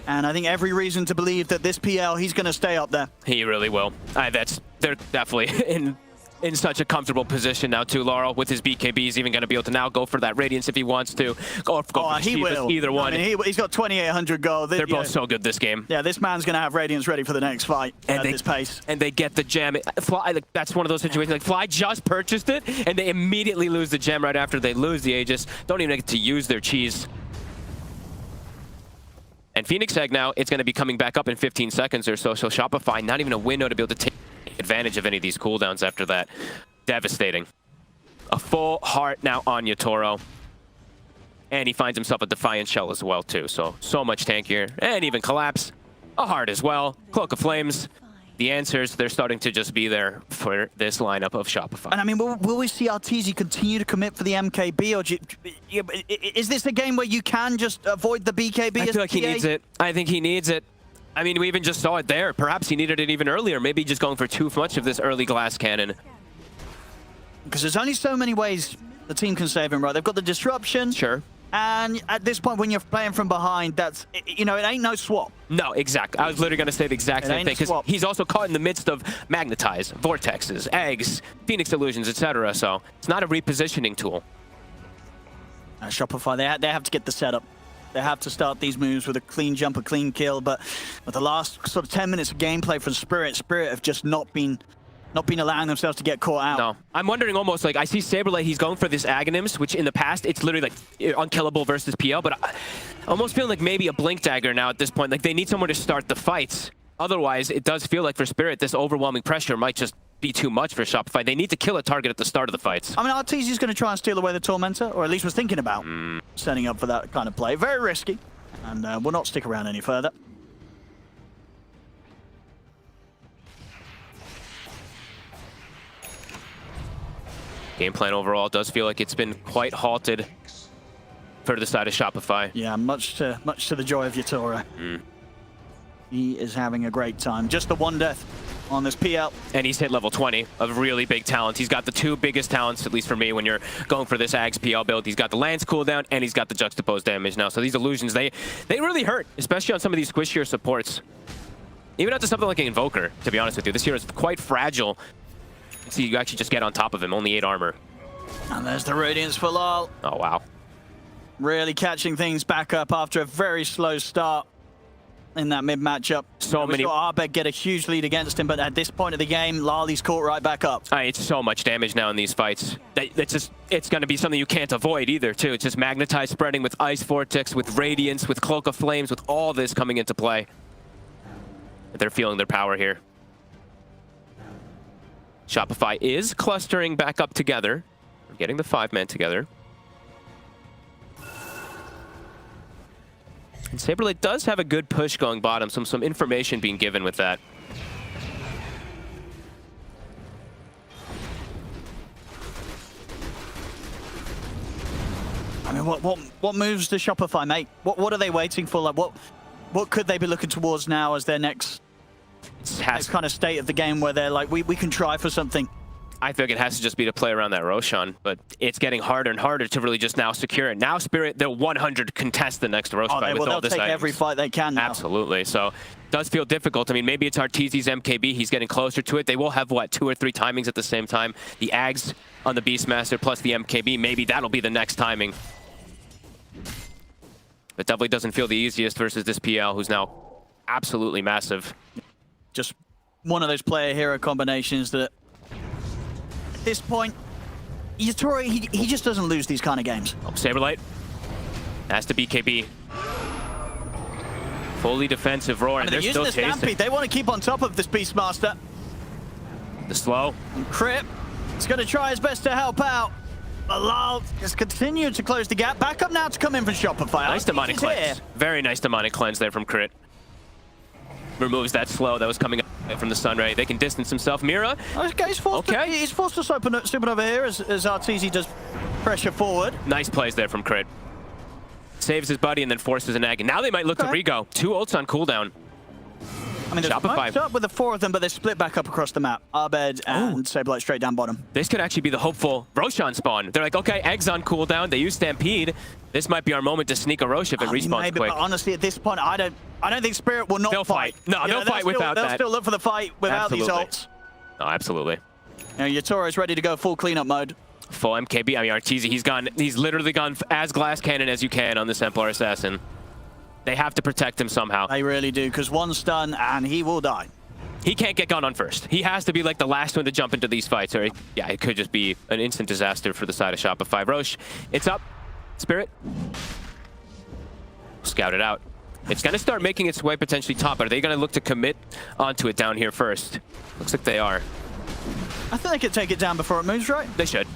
and I think every reason to believe that this PL, he's going to stay up there.
He really will. They're definitely in such a comfortable position now too. Larl with his BKB is even going to be able to now go for that Radiance if he wants to. Go for
he will.
Either one.
I mean, he's got 2,800 gold.
They're both so good this game.
Yeah, this man's going to have Radiance ready for the next fight at this pace.
And they get the gem. Fly, that's one of those situations. Like, Fly just purchased it, and they immediately lose the gem right after they lose the Aegis. Don't even get to use their cheese. And Phoenix Egg now, it's going to be coming back up in 15 seconds or so. So Shopify, not even a window to be able to take advantage of any of these cooldowns after that. Devastating. A full heart now on Yatoro. And he finds himself a Defiant Shell as well, too. So much tankier. And even Collapse. A heart as well. Cloak of Flames. The answers, they're starting to just be there for this lineup of Shopify.
And I mean, will we see Arteezy continue to commit for the MKB? Or is this a game where you can just avoid the BKB?
I feel like he needs it. I think he needs it. I mean, we even just saw it there. Perhaps he needed it even earlier. Maybe just going for too much of this early glass cannon.
Because there's only so many ways the team can save him, right? They've got the disruption.
Sure.
And at this point, when you're playing from behind, that's, you know, it ain't no swap.
No, exactly. I was literally going to say the exact same thing. Because he's also caught in the midst of Magnetize, Vortexes, Eggs, Phoenix Illusions, etc. So it's not a repositioning tool.
Shopify, they have to get the setup. They have to start these moves with a clean jump, a clean kill. But with the last sort of 10 minutes of gameplay from Spirit have just not been allowing themselves to get caught out.
No. I'm wondering almost, like, I see SabeRLight, he's going for this Aghanims, which in the past, it's literally, like, unkillable versus PL, but I almost feel like maybe a Blink Dagger now at this point. Like, they need someone to start the fights. Otherwise, it does feel like for Spirit, this overwhelming pressure might just be too much for Shopify. They need to kill a target at the start of the fights.
I mean, Arteezy's going to try and steal away the Tormentor, or at least was thinking about setting up for that kind of play. Very risky, and will not stick around any further.
Game plan overall does feel like it's been quite halted for the side of Shopify.
Yeah, much to the joy of Yatoro. He is having a great time. Just the one death on this PL.
And he's hit level 20 of really big talent. He's got the two biggest talents, at least for me, when you're going for this Ags PL build. He's got the Lance cooldown, and he's got the juxtaposed damage now. So these illusions, they really hurt, especially on some of these squishier supports. Even up to something like an Invoker, to be honest with you. This hero is quite fragile. See, you actually just get on top of him, only 8 armor.
And there's the Radiance for Larl.
Oh, wow.
Really catching things back up after a very slow start in that mid matchup. We saw Abed get a huge lead against him, but at this point of the game, Larly's caught right back up.
It's so much damage now in these fights. It's going to be something you can't avoid either, too. It's just Magnetize spreading with Ice Vortex, with Radiance, with Cloak of Flames, with all this coming into play. They're feeling their power here. Shopify is clustering back up together. We're getting the 5-man together. And SabeRLight does have a good push going bottom, some information being given with that.
I mean, what moves does Shopify make? What are they waiting for? Like, what could they be looking towards now as their next kind of state of the game where they're like, we can try for something?
I think it has to just be to play around that Roshan, but it's getting harder and harder to really just now secure it. Now Spirit, they'll 100 contest the next Rosh fight with all this.
They'll take every fight they can now.
Absolutely. So it does feel difficult. I mean, maybe it's Arteezy's MKB. He's getting closer to it. They will have, what, 2 or 3 timings at the same time. The Ags on the Beastmaster plus the MKB. Maybe that'll be the next timing. But definitely doesn't feel the easiest versus this PL, who's now absolutely massive.
Just one of those player-hero combinations that, at this point, Yatoro, he just doesn't lose these kind of games.
Oh, SabeRLight has to BKB. Fully defensive roar, and they're still chasing.
Stampede. They want to keep on top of this Beastmaster.
The slow.
And Crip is going to try his best to help out. But Larl just continued to close the gap. Back up now to come in from Shopify.
Nice demonic cleanse. Very nice demonic cleanse there from Crit. Removes that slow that was coming up from the Sunray. They can distance himself. Mira.
Okay, he's forced to supernova here as Arteezy does pressure forward.
Nice plays there from Crit. Saves his buddy and then forces an egg. And now they might look to re-go. 2 ults on cooldown.
I mean, Shopify up with the 4 of them, but they split back up across the map. Abed and SabeRLight straight down bottom.
This could actually be the hopeful Roshan spawn. They're like, okay, eggs on cooldown. They use Stampede. This might be our moment to sneak a Rosh if it respawns
maybe,
quick.
But honestly, at this point, I don't think Spirit will not
they'll fight. No, they'll fight without that.
They'll still look for the fight without these ults.
No, absolutely.
You know, Yatoro is ready to go full cleanup mode.
Full MKB. I mean, Arteezy, he's literally gone as glass cannon as you can on this Templar Assassin. They have to protect him somehow.
They really do, because one stun and he will die.
He can't get gone on first. He has to be like the last one to jump into these fights, or yeah, it could just be an instant disaster for the side of Shopify. Rosh, it's up. Spirit. Scout it out. It's going to start making its way potentially top. Are they going to look to commit onto it down here first? Looks like they are.
I think they could take it down before it moves, right?
They should.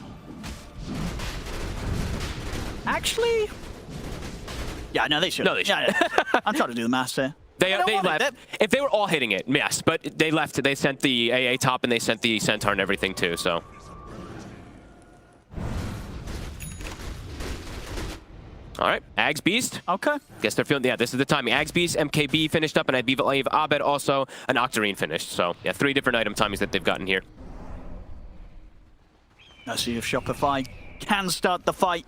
Actually... Yeah, no, they should.
No, they should.
Yeah. I'm trying to do the math here.
They left. If they were all hitting it, yes, but they left. They sent the AA top and they sent the Centaur and everything too, so. All right, Ags Beast.
Okay.
Guess they're feeling, yeah, this is the timing. Ags Beast, MKB finished up, and I believe Abed also an Octarine finished. So, yeah, 3 different item timings that they've gotten here.
Let's see if Shopify can start the fight.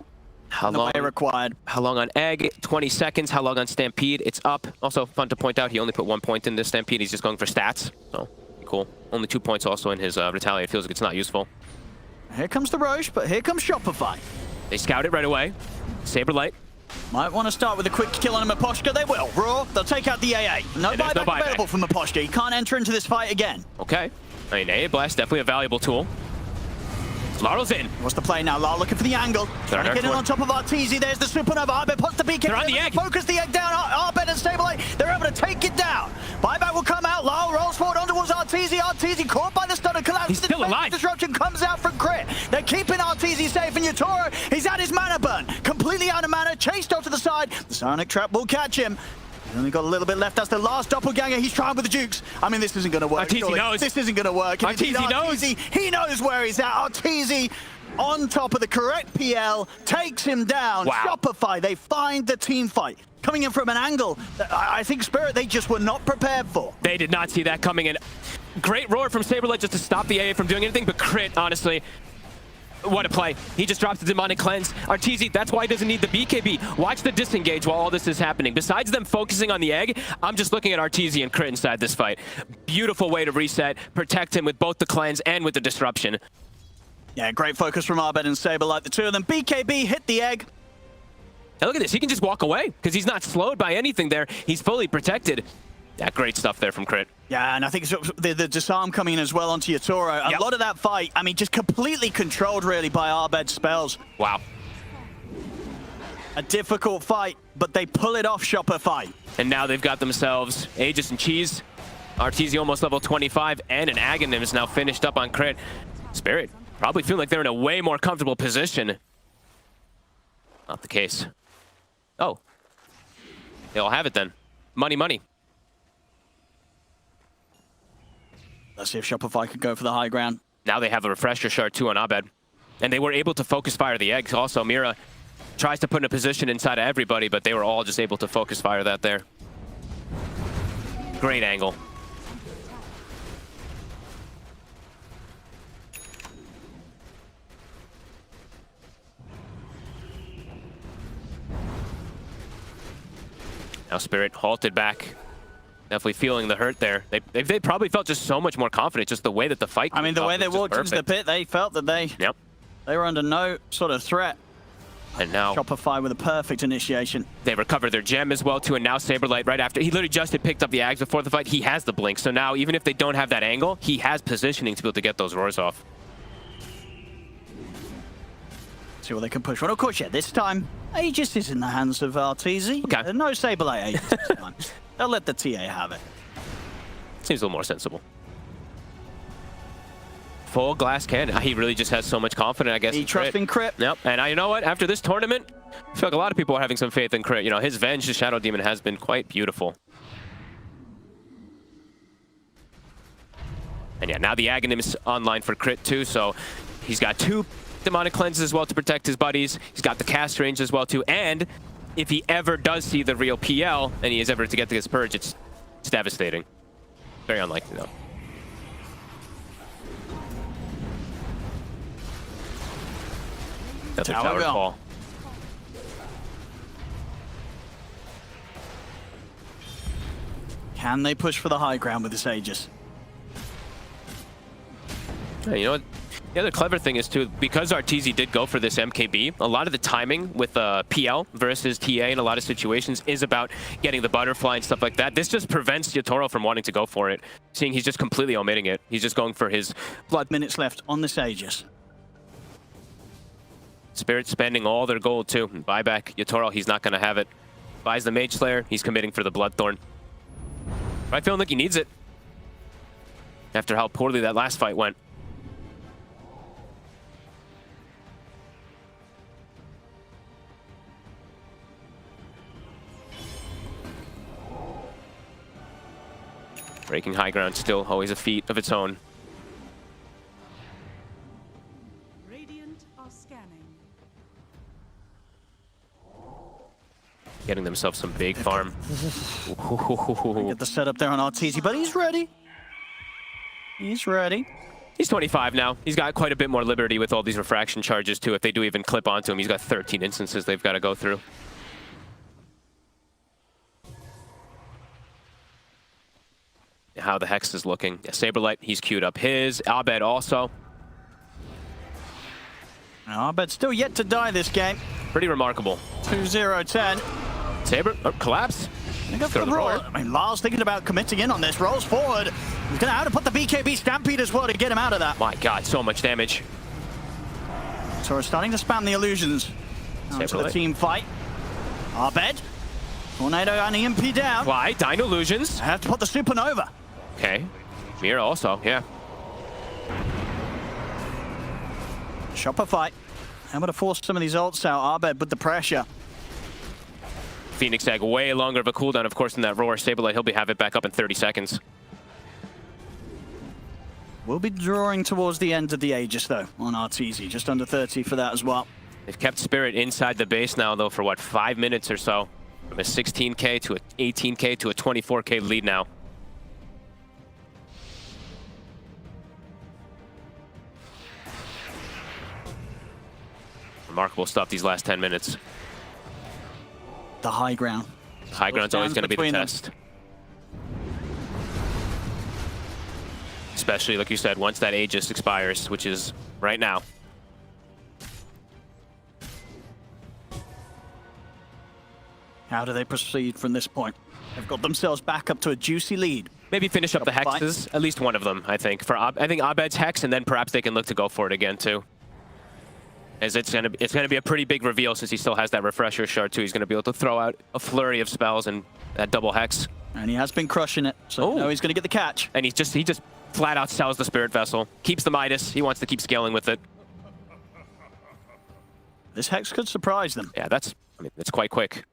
How long
required?
How long on Egg? 20 seconds. How long on Stampede? It's up. Also, fun to point out, he only put 1 point in this Stampede. He's just going for stats. So, cool. Only 2 points also in his Retaliate. Feels like it's not useful.
Here comes the Roche, but here comes Shopify.
They scout it right away. SabeRLight.
Might want to start with a quick kill on a Miposhka. They will. Raw, they'll take out the AA. No buyback available from Miposhka. He can't enter into this fight again.
Okay. I mean, AA Blast, definitely a valuable tool. Larl's in.
What's the play now? Larl looking for the angle. Trying to get in on top of Arteezy. There's the supernova. Abed puts the BK.
They're on the egg.
Focus the egg down. Abed and SabeRLight. They're able to take it down. Buyback will come out. Larl rolls forward on towards Arteezy. Arteezy caught by the stunner. Collapses.
He's still alive.
Disruption comes out from Crit. They're keeping Arteezy safe. And Yatoro, he's at his mana burn. Completely out of mana. Chased off to the side. The Psionic Trap will catch him. He's only got a little bit left. That's the last doppelganger. He's trying with the jukes. I mean, this isn't going to work.
Arteezy knows.
This isn't going to work.
Arteezy knows.
He knows where he's at. Arteezy on top of the correct PL, takes him down.
Wow.
Shopify, they find the team fight. Coming in from an angle that I think Spirit, they just were not prepared for.
They did not see that coming in. Great roar from SabeRLight just to stop the AA from doing anything, but Crit, honestly, what a play. He just drops the Demonic Cleanse. Arteezy, that's why he doesn't need the BKB. Watch the disengage while all this is happening. Besides them focusing on the egg, I'm just looking at Arteezy and Crit inside this fight. Beautiful way to reset, protect him with both the cleanse and with the disruption.
Yeah, great focus from Abed and SabeRLight, the two of them. BKB hit the egg.
Now look at this, he can just walk away because he's not slowed by anything there. He's fully protected. Yeah, great stuff there from Crit.
Yeah, and I think it's the disarm coming in as well onto Yatoro.
Yep.
A lot of that fight, I mean, just completely controlled really by Abed's spells.
Wow.
A difficult fight, but they pull it off, Shopify.
And now they've got themselves Aegis and Cheese. Arteezy almost level 25, and an Aghanim is now finished up on Crit. Spirit probably feeling like they're in a way more comfortable position. Not the case. Oh. They all have it then. Money, money.
Let's see if Shopify could go for the high ground.
Now they have a refresher shard too on Abed. And they were able to focus fire the eggs. Also, Mira tries to put in a position inside of everybody, but they were all just able to focus fire that there. Great angle. Now Spirit halted back. Definitely feeling the hurt there. They probably felt just so much more confident, just the way that the fight.
I mean, the way they walked into the pit, they felt that they were under no sort of threat.
And now
Shopify with a perfect initiation.
They recovered their gem as well too, and now SabeRLight right after. He literally just had picked up the Ags before the fight. He has the blink, so now even if they don't have that angle, he has positioning to be able to get those roars off.
See what they can push. Well, of course, yeah, this time, Aegis is in the hands of Arteezy.
Okay.
No SabeRLight Aegis this time. They'll let the TA have it.
Seems a little more sensible. Full glass cannon. He really just has so much confidence, I guess.
He trusts in Crit.
Yep. And you know what? After this tournament, I feel like a lot of people are having some faith in Crit. You know, his Venge, his Shadow Demon, has been quite beautiful. And yeah, now the Aghanim's online for Crit too, so he's got 2 Demonic Cleanses as well to protect his buddies. He's got the cast range as well too, and if he ever does see the real PL and he is ever to get to this purge, it's devastating. Very unlikely though. Another tower fall.
Can they push for the high ground with this Aegis?
You know what? The other clever thing is too, because Arteezy did go for this MKB, a lot of the timing with PL versus TA in a lot of situations is about getting the butterfly and stuff like that. This just prevents Yatoro from wanting to go for it, seeing he's just completely omitting it. He's just going for his blood.
Minutes left on this Aegis.
Spirit spending all their gold too. Buyback Yatoro, he's not going to have it. Buys the Mage Slayer, he's committing for the Bloodthorn. I feel like he needs it after how poorly that last fight went. Breaking high ground still always a feat of its own.
Radiant are scanning.
Getting themselves some big farm.
Get the setup there on Arteezy, but he's ready. He's ready.
He's 25 now. He's got quite a bit more liberty with all these refraction charges too. If they do even clip onto him, he's got 13 instances they've got to go through. How the Hex is looking. Yeah, SabeRLight, he's queued up his. Abed also.
Now, Abed still yet to die this game.
Pretty remarkable.
2-0-10.
Saber, collapse.
They go for the roll. I mean, Larl's thinking about committing in on this. Rolls forward. He's going to have to put the BKB Stampede as well to get him out of that.
My God, so much damage.
So we're starting to spam the illusions. Onto the team fight. Abed. Tornado and EMP down.
Why? Dino illusions.
I have to put the Supernova.
Okay. Mira also, yeah.
Shopify. Able to force some of these ults out. Abed with the pressure.
Phoenix Egg, way longer of a cooldown, of course, than that Roar. SabeRLight, he'll have it back up in 30 seconds.
We'll be drawing towards the end of the Aegis, though, on Arteezy. Just under 30 for that as well.
They've kept Spirit inside the base now, though, for what, 5 minutes or so. From a 16K to an 18K to a 24K lead now. Remarkable stuff these last 10 minutes.
The high ground.
High ground's always going to be the test. Especially, like you said, once that Aegis expires, which is right now.
How do they proceed from this point? They've got themselves back up to a juicy lead.
Maybe finish up the hexes, at least one of them, I think. I think Abed's hex, and then perhaps they can look to go for it again too. As it's gonna be a pretty big reveal since he still has that refresher shard too. He's gonna be able to throw out a flurry of spells and that double hex.
And he has been crushing it, so now he's gonna get the catch.
And he just flat out sells the Spirit Vessel, keeps the Midas. He wants to keep scaling with it.
This hex could surprise them.
Yeah, it's quite quick.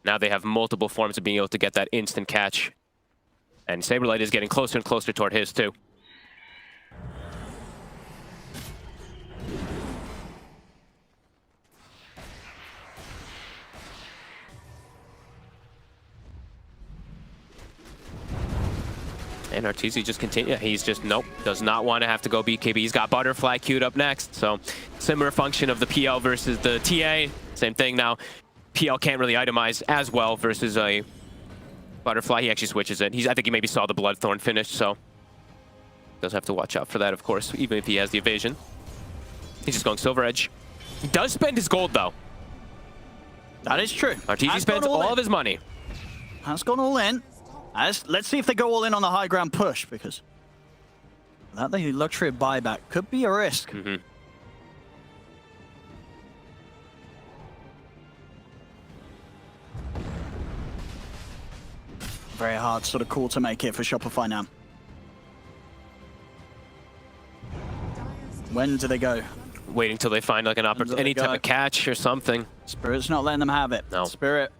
Now they have multiple forms of being able to get that instant catch. And SabeRLight is getting closer and closer toward his too. And Arteezy just continue. He's just, nope, does not want to have to go BKB. He's got Butterfly queued up next. So similar function of the PL versus the TA. Same thing now. PL can't really itemize as well versus a Butterfly. He actually switches it. I think he maybe saw the Bloodthorn finish, so does have to watch out for that, of course, even if he has the evasion. He's just going Silver Edge. He does spend his gold, though.
That is true.
Arteezy spends all of his money.
Has gone all in. Let's see if they go all in on the high ground push, because that the luxury of buyback could be a risk.
Mm-hmm.
Very hard sort of call to make here for Shopify now. When do they go?
Waiting till they find like an opportunity, any type of catch or something.
Spirit's not letting them have it.
No.
Spirit.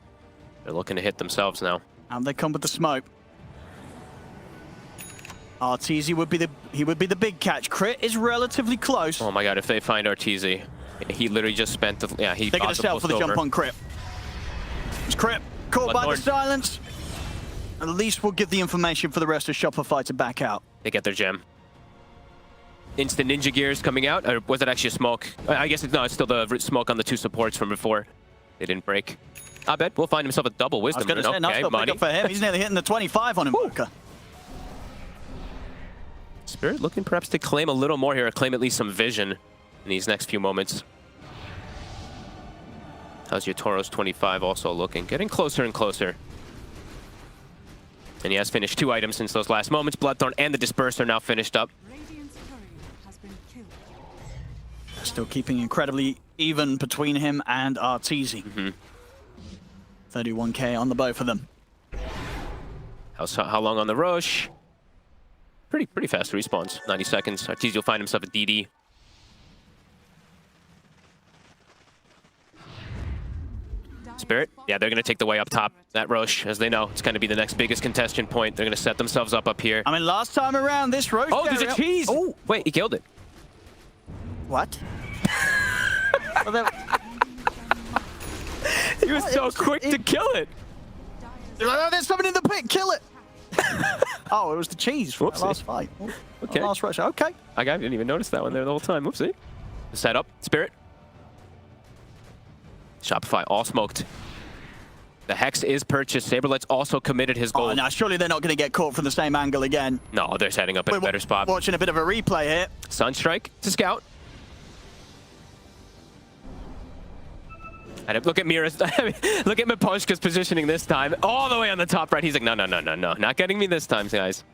They're looking to hit themselves now.
And they come with the smoke. Arteezy would be the big catch. Crit is relatively close.
Oh my god, if they find Arteezy. He literally just spent the,
They're going to sell for the jump on Crit. It's Crit. Caught by the silence. At least we'll give the information for the rest of Shopify to back out.
They get their gem. Instant ninja gears coming out, or was it actually a smoke? I guess it's still the smoke on the two supports from before. They didn't break. Abed will find himself a double wisdom.
I was going to say, nice pick up for him. He's nearly hitting the 25 on him.
Spirit looking perhaps to claim a little more here, or claim at least some vision in these next few moments. How's Yatoro's 25 also looking? Getting closer and closer. And he has finished 2 items since those last moments. Bloodthorn and the Disperse are now finished up.
Still keeping incredibly even between him and Arteezy. 31k on the bow for them.
How long on the rush? Pretty fast respawns. 90 seconds. Arteezy will find himself a DD. Spirit, yeah, they're going to take the way up top. That Roche, as they know, it's going to be the next biggest contestant point. They're going to set themselves up here.
I mean, last time around, this Roche...
Oh, there's a cheese! Oh, wait, he killed it.
What?
He was so quick to kill it.
Oh, there's something in the pit, kill it! Oh, it was the cheese from the last fight.
Okay.
Last rush, okay.
I didn't even notice that one there the whole time. Oopsie. Set up, Spirit. Shopify all smoked. The Hex is purchased. SabeRLight's also committed his gold.
Oh, now surely they're not going to get caught from the same angle again.
No, they're setting up in a better spot.
Watching a bit of a replay here.
Sunstrike to scout. And look at Mira's, look at Miposhka's positioning this time. All the way on the top right. He's like, no, not getting me this time, guys.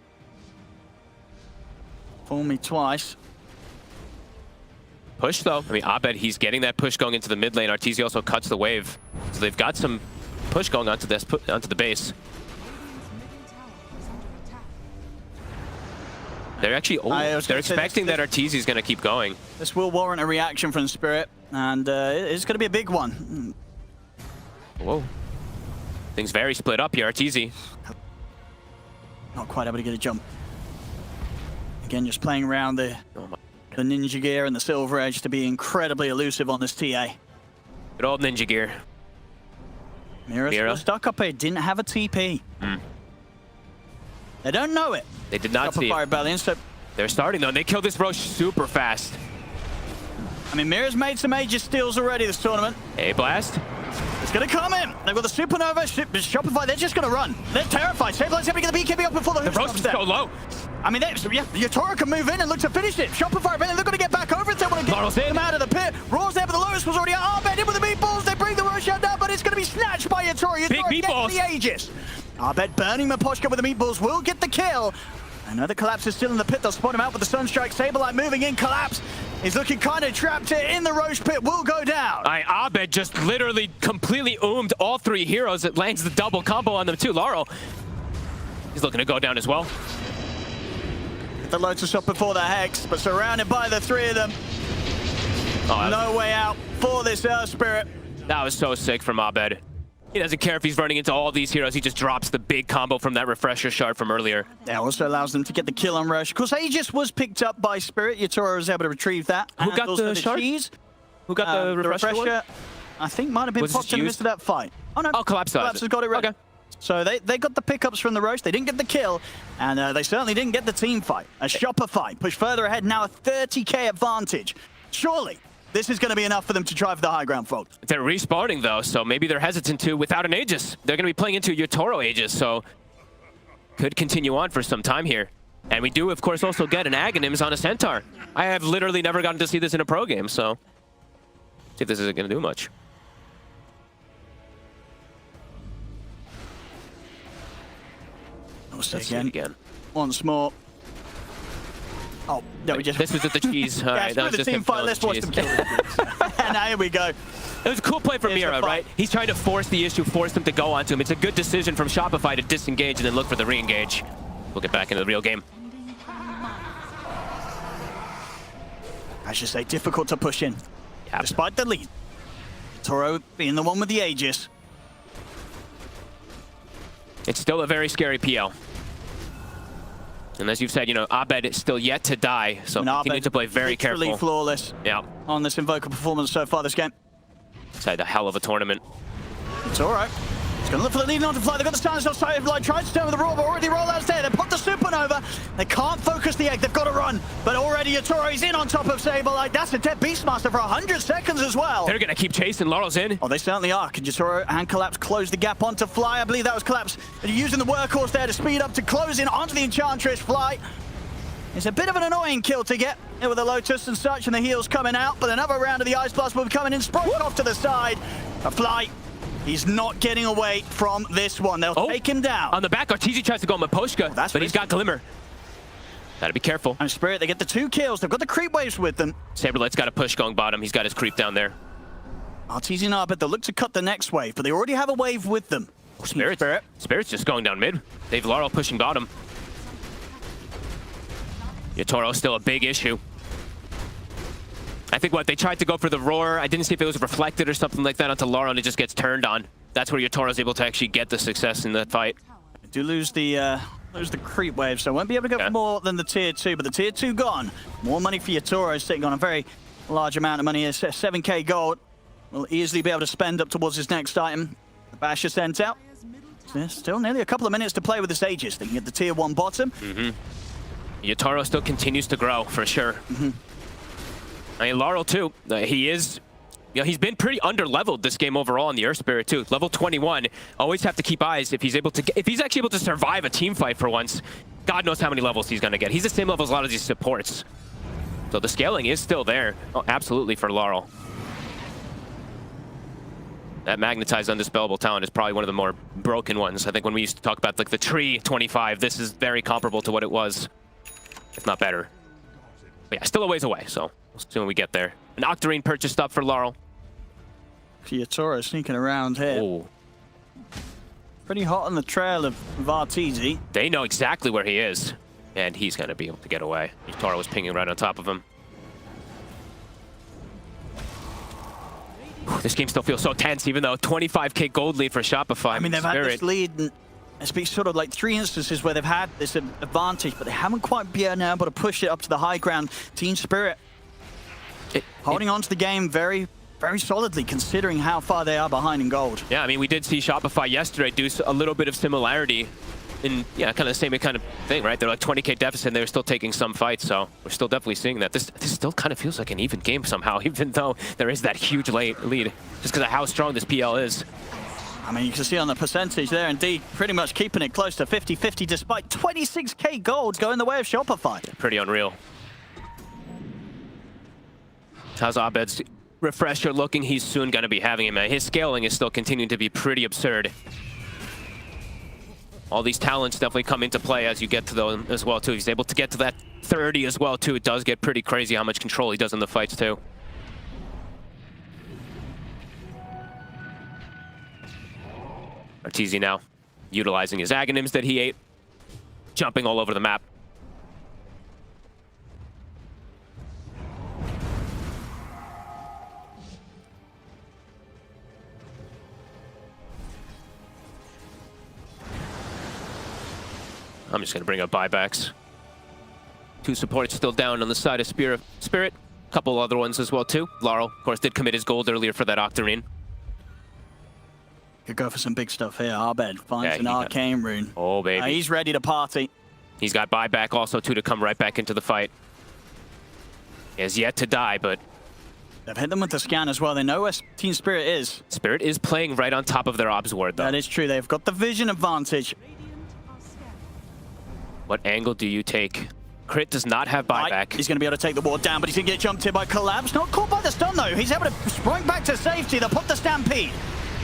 Fool me twice.
Push though. I mean, Abed, he's getting that push going into the mid lane. Arteezy also cuts the wave. So they've got some push going onto the base. They're actually, they're expecting that Arteezy's going to keep going.
This will warrant a reaction from Spirit, and it's going to be a big one.
Whoa. Things very split up here, Arteezy.
Not quite able to get a jump. Again, just playing around the Ninja Gear and the Silver Edge to be incredibly elusive on this TA.
Good old Ninja Gear.
Mira still stuck up here, didn't have a TP. They don't know it.
They did not see it.
Rebellion, so
they're starting though, and they killed this Roche super fast.
I mean, Mira's made some major steals already this tournament.
A blast.
It's going to come in. They've got the Supernova, Shopify. They're just going to run. They're terrified. SabeRLight's going to get the BKB up before the
The roast is so low.
I mean, Yatoro can move in and look to finish it. Shopify, they're going to get back over it. They want to get them out of the pit. Raw's there, but the lowest was already out. Abed in with the meatballs. They bring the Roshan down, but it's going to be snatched by Yatoro.
Big meatballs.
The Aegis. Abed burning Miposhka with the meatballs will get the kill. I know the Collapse is still in the pit. They'll spot him out with the Sunstrike. SabeRLight moving in. Collapse is looking kind of trapped here in the Roche pit. Will go down.
Abed just literally completely oomed all 3 heroes. It lands the double combo on them too. Larl, he's looking to go down as well.
The Lotus up before the Hex, but surrounded by the 3 of them. No way out for this Earth Spirit.
That was so sick from Abed. He doesn't care if he's running into all these heroes. He just drops the big combo from that refresher shard from earlier.
That also allows them to get the kill on Rush. Of course, Aegis was picked up by Spirit. Yatoro was able to retrieve that.
Who got the shard? Who got the refresher one?
I think might have been popped in the midst of that fight. Oh, no.
Oh, Collapse
has got it right.
Okay.
So they got the pickups from the Roche. They didn't get the kill, and they certainly didn't get the team fight. A Shopify push further ahead, now a 30k advantage. Surely, this is going to be enough for them to drive the high ground fold.
They're respawning though, so maybe they're hesitant to without an Aegis. They're going to be playing into Yatoro Aegis, so could continue on for some time here. And we do, of course, also get an Aghanims on a Centaur. I have literally never gotten to see this in a pro game, so see if this isn't going to do much.
Let's see again. Once more. Oh, no, we just...
This was at the cheese. All right, that was
the
just
team fight. Let's watch them kill it. And now here we go.
It was a cool play from Mira, right? He's trying to force the issue, force them to go onto him. It's a good decision from Shopify to disengage and then look for the re-engage. We'll get back into the real game.
I should say, difficult to push in.
Yep.
Despite the lead. Toro being the one with the Aegis.
It's still a very scary PL. And as you've said, you know, Abed is still yet to die, so continue to play very careful.
Flawless.
Yeah.
On this Invoker performance so far this game.
It's had a hell of a tournament.
It's all right. He's going to look for the lead on to fly. They've got the stance outside. Like, tried to turn with the roll, but already rollouts there. They put the Supernova. They can't focus the egg. They've got to run. But already Yatoro's in on top of SabeRLight. That's a dead Beastmaster for 100 seconds as well.
They're going to keep chasing. Larl's in.
Oh, they certainly are. Can Yatoro and Collapse close the gap onto Fly? I believe that was Collapse using the workhorse there to speed up to close in onto the Enchantress. Fly. It's a bit of an annoying kill to get with the Lotus and such, and the heals coming out. But another round of the Ice Blast will be coming in. Sprung off to the side. A Fly. He's not getting away from this one. They'll take him down.
On the back, Arteezy tries to go on Miposhka, but he's got Glimmer. Gotta be careful.
And Spirit, they get the 2 kills. They've got the creep waves with them.
SabeRLight's got a push going bottom. He's got his creep down there.
Arteezy and Abed, they'll look to cut the next wave, but they already have a wave with them.
Spirit's just going down mid. They've Larl pushing bottom. Yatoro's still a big issue. I think they tried to go for the roar. I didn't see if it was reflected or something like that onto Larl, and it just gets turned on. That's where Yatoro's able to actually get the success in that fight.
They do lose the creep wave, so won't be able to go for more than the tier 2, but the tier 2 gone. More money for Yatoro, sitting on a very large amount of money. It's 7k gold. Will easily be able to spend up towards his next item. The Basher sent out. There's still nearly a couple of minutes to play with this Aegis. They can get the tier 1 bottom.
Yatoro still continues to grow, for sure. I mean, Larl too. He's been pretty under-leveled this game overall in the Earth Spirit too. Level 21. Always have to keep eyes if he's actually able to survive a team fight for once. God knows how many levels he's going to get. He's the same level as a lot of these supports. So the scaling is still there. Oh, absolutely for Larl. That magnetized undispellable talent is probably one of the more broken ones. I think when we used to talk about like the tree 25, this is very comparable to what it was, if not better. But yeah, still a ways away, so we'll see when we get there. An Octarine purchased up for Larl.
Yatoro sneaking around here.
Oh.
Pretty hot on the trail of Arteezy.
They know exactly where he is, and he's going to be able to get away. Yatoro was pinging right on top of him. This game still feels so tense, even though 25k gold lead for Shopify.
I mean, they've had this lead, and it's been sort of like 3 instances where they've had this advantage, but they haven't quite been able to push it up to the high ground. Team Spirit holding on to the game very, very solidly, considering how far they are behind in gold.
Yeah, I mean, we did see Shopify yesterday do a little bit of similarity in kind of the same kind of thing, right? They're like 20k deficit and they're still taking some fights, so we're still definitely seeing that. This still kind of feels like an even game somehow, even though there is that huge late lead, just because of how strong this PL is.
I mean, you can see on the percentage there, indeed, pretty much keeping it close to 50-50 despite 26k gold going the way of Shopify.
Pretty unreal. How's Abed's refresher looking? He's soon going to be having him. His scaling is still continuing to be pretty absurd. All these talents definitely come into play as you get to them as well, too. He's able to get to that 30 as well, too. It does get pretty crazy how much control he does in the fights, too. Arteezy now utilizing his Aghanims that he ate, jumping all over the map. I'm just going to bring up buybacks. 2 supports still down on the side of Spirit. A couple other ones as well, too. Larl, of course, did commit his gold earlier for that Octarine.
Could go for some big stuff here. Abed finds an arcane rune.
Oh, baby.
He's ready to party.
He's got buyback also, too, to come right back into the fight. He has yet to die, but...
They've hit them with the scan as well. They know where Team Spirit is.
Spirit is playing right on top of their obs ward, though.
That is true. They've got the vision advantage.
What angle do you take? Crit does not have buyback.
He's going to be able to take the ward down, but he's going to get jumped in by Collapse. Not caught by the stun, though. He's able to sprint back to safety. They'll pop the Stampede.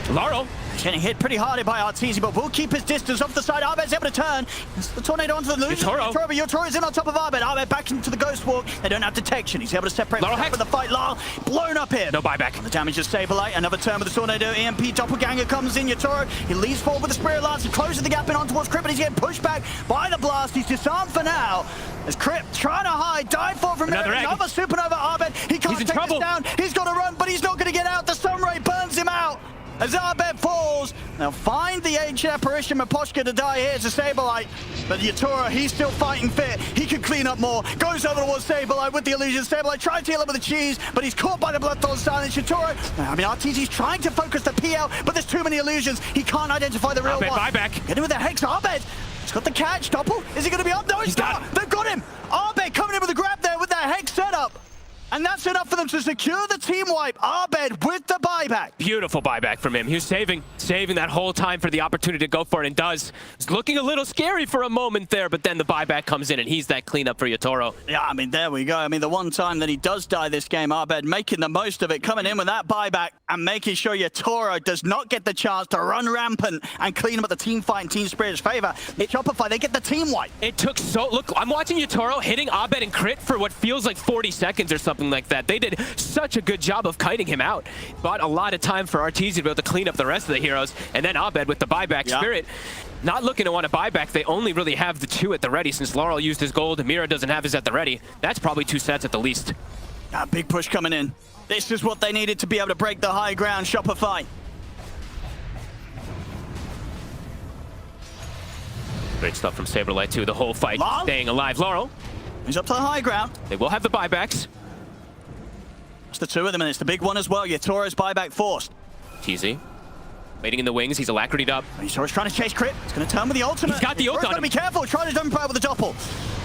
Larl.
He's getting hit pretty hard by Arteezy, but will keep his distance off the side. Abed's able to turn. It's the tornado onto the illusion. Yatoro, but Yatoro's in on top of Abed. Abed back into the Ghost Walk. They don't have detection. He's able to separate from the fight. Larl blown up here.
No buyback.
The damage of SabeRLight. Another turn with the tornado. EMP doppelganger comes in. Yatoro, he leads forward with the Spirit Lance. He closes the gap in on towards Crypt, but he's getting pushed back by the blast. He's disarmed for now. As Crypt trying to hide, dive for from Mira. Another supernova Abed. He can't take this down. He's got to run, but he's not going to get out. The Sunray burns him out. As Abed falls, they'll find the ancient apparition Miposhka to die here to SabeRLight. But Yatoro, he's still fighting fit. He can clean up more. Goes over towards SabeRLight with the illusion. SabeRLight tries to heal him with the cheese, but he's caught by the Bloodthorn silence. Yatoro, I mean, Arteezy's trying to focus the PL, but there's too many illusions. He can't identify the real one.
Buyback.
Get him with the Hex. Abed, he's got the catch. Doppel, is he going to be up? No, he's not. They've got him. Abed coming in with a grab there with that Hex setup. And that's enough for them to secure the team wipe. Abed with the buyback.
Beautiful buyback from him. He was saving that whole time for the opportunity to go for it, and does. It's looking a little scary for a moment there, but then the buyback comes in, and he's that cleanup for Yatoro.
Yeah, I mean, there we go. I mean, the one time that he does die this game, Abed making the most of it, coming in with that buyback and making sure Yatoro does not get the chance to run rampant and clean up at the team fight in Team Spirit's favor. Shopify, they get the team wipe.
It took look, I'm watching Yatoro hitting Abed and Crit for what feels like 40 seconds or something like that. They did such a good job of kiting him out. Bought a lot of time for Arteezy to be able to clean up the rest of the heroes. And then Abed with the buyback. Spirit not looking to want to buy back. They only really have the 2 at the ready since Larl used his gold. Mira doesn't have his at the ready. That's probably 2 sets at the least.
Big push coming in. This is what they needed to be able to break the high ground, Shopify.
Great stuff from SabeRLight too. The whole fight staying alive. Larl.
He's up to the high ground.
They will have the buybacks.
It's the 2 of them, and it's the big one as well. Yatoro's buyback forced.
Arteezy waiting in the wings. He's alacrity'd up.
Yatoro's trying to chase Crit. He's going to turn with the ultimate.
He's got the ult on him.
Be careful. Trying to jump out with the doppel.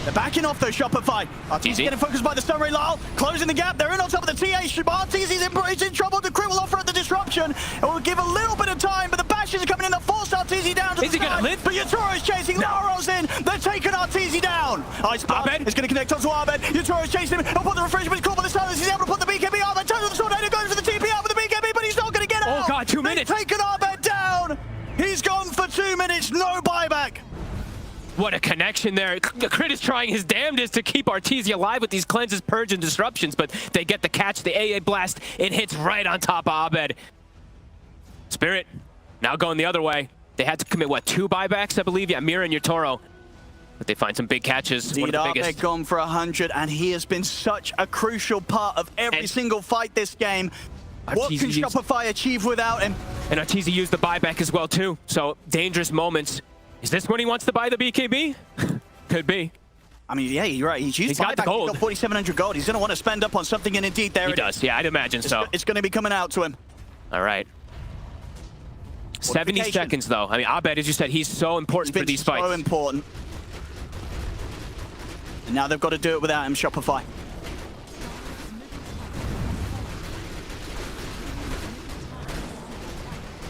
They're backing off though, Shopify. Arteezy getting focused by the Sunray. Larl closing the gap. They're in on top of the TA. Arteezy's in trouble. The Crit will offer at the disruption. It will give a little bit of time, but the bashes are coming in. They'll force Arteezy down to the side. Is he going to live? But Yatoro's chasing. Larl's in. They're taking Arteezy down. Abed is going to connect onto Abed. Yatoro's chasing him. He'll put the refresh, but he's caught by the silence. He's able to put the BKB out. They turn the tornado, goes for the TP out with the BKB, but he's not going to get out.
Oh god, 2 minutes.
They've taken Abed down. He's gone for 2 minutes. No buyback.
What a connection there. Crit is trying his damnedest to keep Arteezy alive with these cleanses, purge, and disruptions, but they get the catch, the AA blast. It hits right on top of Abed. Spirit now going the other way. They had to commit, what, 2 buybacks, I believe? Yeah, Mira and Yatoro. But they find some big catches. One of the biggest.
Abed gone for 100, and he has been such a crucial part of every single fight this game. What can Shopify achieve without him?
And Arteezy used the buyback as well, too. So, dangerous moments. Is this when he wants to buy the BKB? Could be.
I mean, yeah, you're right. He's
got the gold.
He's got 4,700 gold. He's going to want to spend up on something, and indeed there
he does. Yeah, I'd imagine so.
It's going to be coming out to him.
All right. 70 seconds, though. I mean, Abed, as you said, he's so important for these fights.
So important. And now they've got to do it without him, Shopify.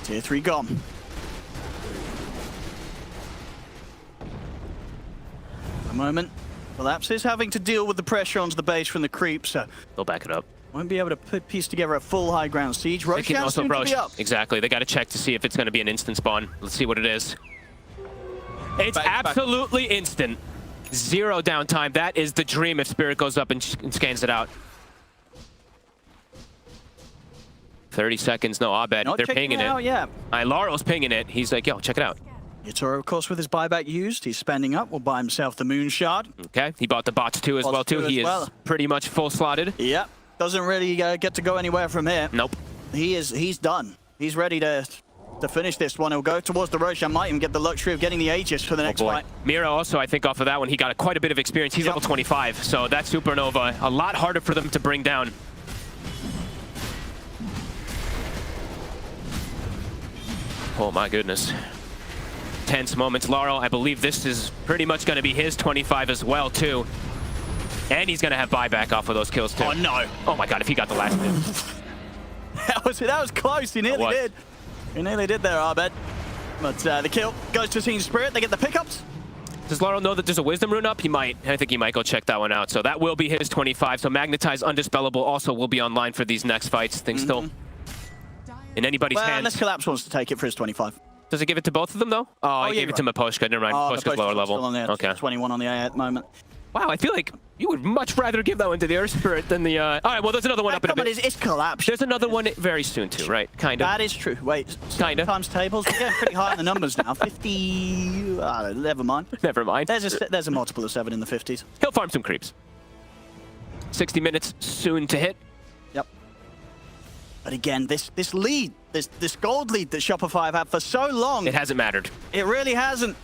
Tier 3 gone. A moment. Collapse is having to deal with the pressure onto the base from the creep, so
They'll back it up.
won't be able to piece together a full high ground siege.
They can
Roshan
also
soon to
Rosh.
be up.
Exactly. They got to check to see if it's going to be an instant spawn. Let's see what it is. It's absolutely instant. 0 downtime. That is the dream if Spirit goes up and scans it out. 30 seconds. No, Abed.
Not
They're
checking
pinging it.
out, yeah.
Larl's pinging it. He's like, yo, check it out.
Yatoro, of course, with his buyback used, he's spending up. Will buy himself the moon shard.
Okay. He bought the bots too as well, too. He is pretty much full slotted.
Yep. Doesn't really get to go anywhere from here.
Nope.
He's done. He's ready to finish this one. He'll go towards the Roshan, might even get the luxury of getting the Aegis for the next fight.
Mira also, I think, off of that one, he got quite a bit of experience. He's level 25, so that Supernova, a lot harder for them to bring down. Oh my goodness. Tense moments. Larl, I believe this is pretty much going to be his 25 as well, too. And he's going to have buyback off of those kills, too.
Oh, no.
Oh my god, if he got the last hit.
that was close. He nearly did. He nearly did there, Abed. But the kill goes to Team Spirit. They get the pickups.
Does Larl know that there's a Wisdom rune up? He might. I think he might go check that one out. So that will be his 25. So Magnetize, Undispellable also will be online for these next fights. Things still in anybody's hands.
Unless Collapse wants to take it for his 25.
Does it give it to both of them, though? Oh, I gave it to Miposhka. Never mind. Miposhka's lower level.
Still on there.
Okay.
21 on the A at the moment.
Wow, I feel like you would much rather give that one to the Earth Spirit than the... All right, well, there's another one up in a bit.
It's Collapse.
There's another one very soon, too, right? Kind of.
That is true. Wait,
Kinda.
times tables. We're getting pretty high in the numbers now. 50... never mind.
Never mind.
There's a multiple of 7 in the 50s.
He'll farm some creeps. 60 minutes soon to hit.
Yep. But again, this lead, this gold lead that Shopify have had for so long...
It hasn't mattered.
It really hasn't.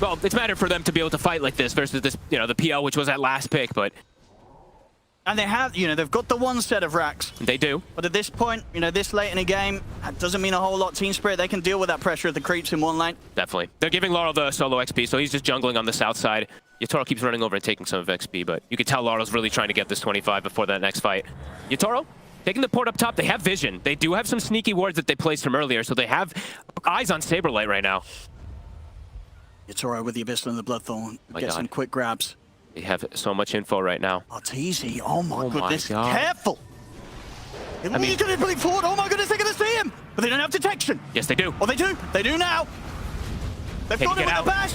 Well, it's mattered for them to be able to fight like this versus this, the PL, which was that last pick, but...
And they have, they've got the one set of racks.
They do.
But at this point, this late in a game, that doesn't mean a whole lot. Team Spirit, they can deal with that pressure of the creeps in one lane.
Definitely. They're giving Larl the solo XP, so he's just jungling on the south side. Yatoro keeps running over and taking some of XP, but you can tell Larl's really trying to get this 25 before that next fight. Yatoro, taking the port up top, they have vision. They do have some sneaky wards that they placed from earlier, so they have eyes on SabeRLight right now.
Yatoro with the Abyssal and the Bloodthorn. Get some quick grabs.
They have so much info right now.
Arteezy, oh my goodness,
God.
careful! He's going to blink forward, oh my goodness, they're going to see him! But they don't have detection!
Yes, they do.
Oh, they do now! They've got him with the bash!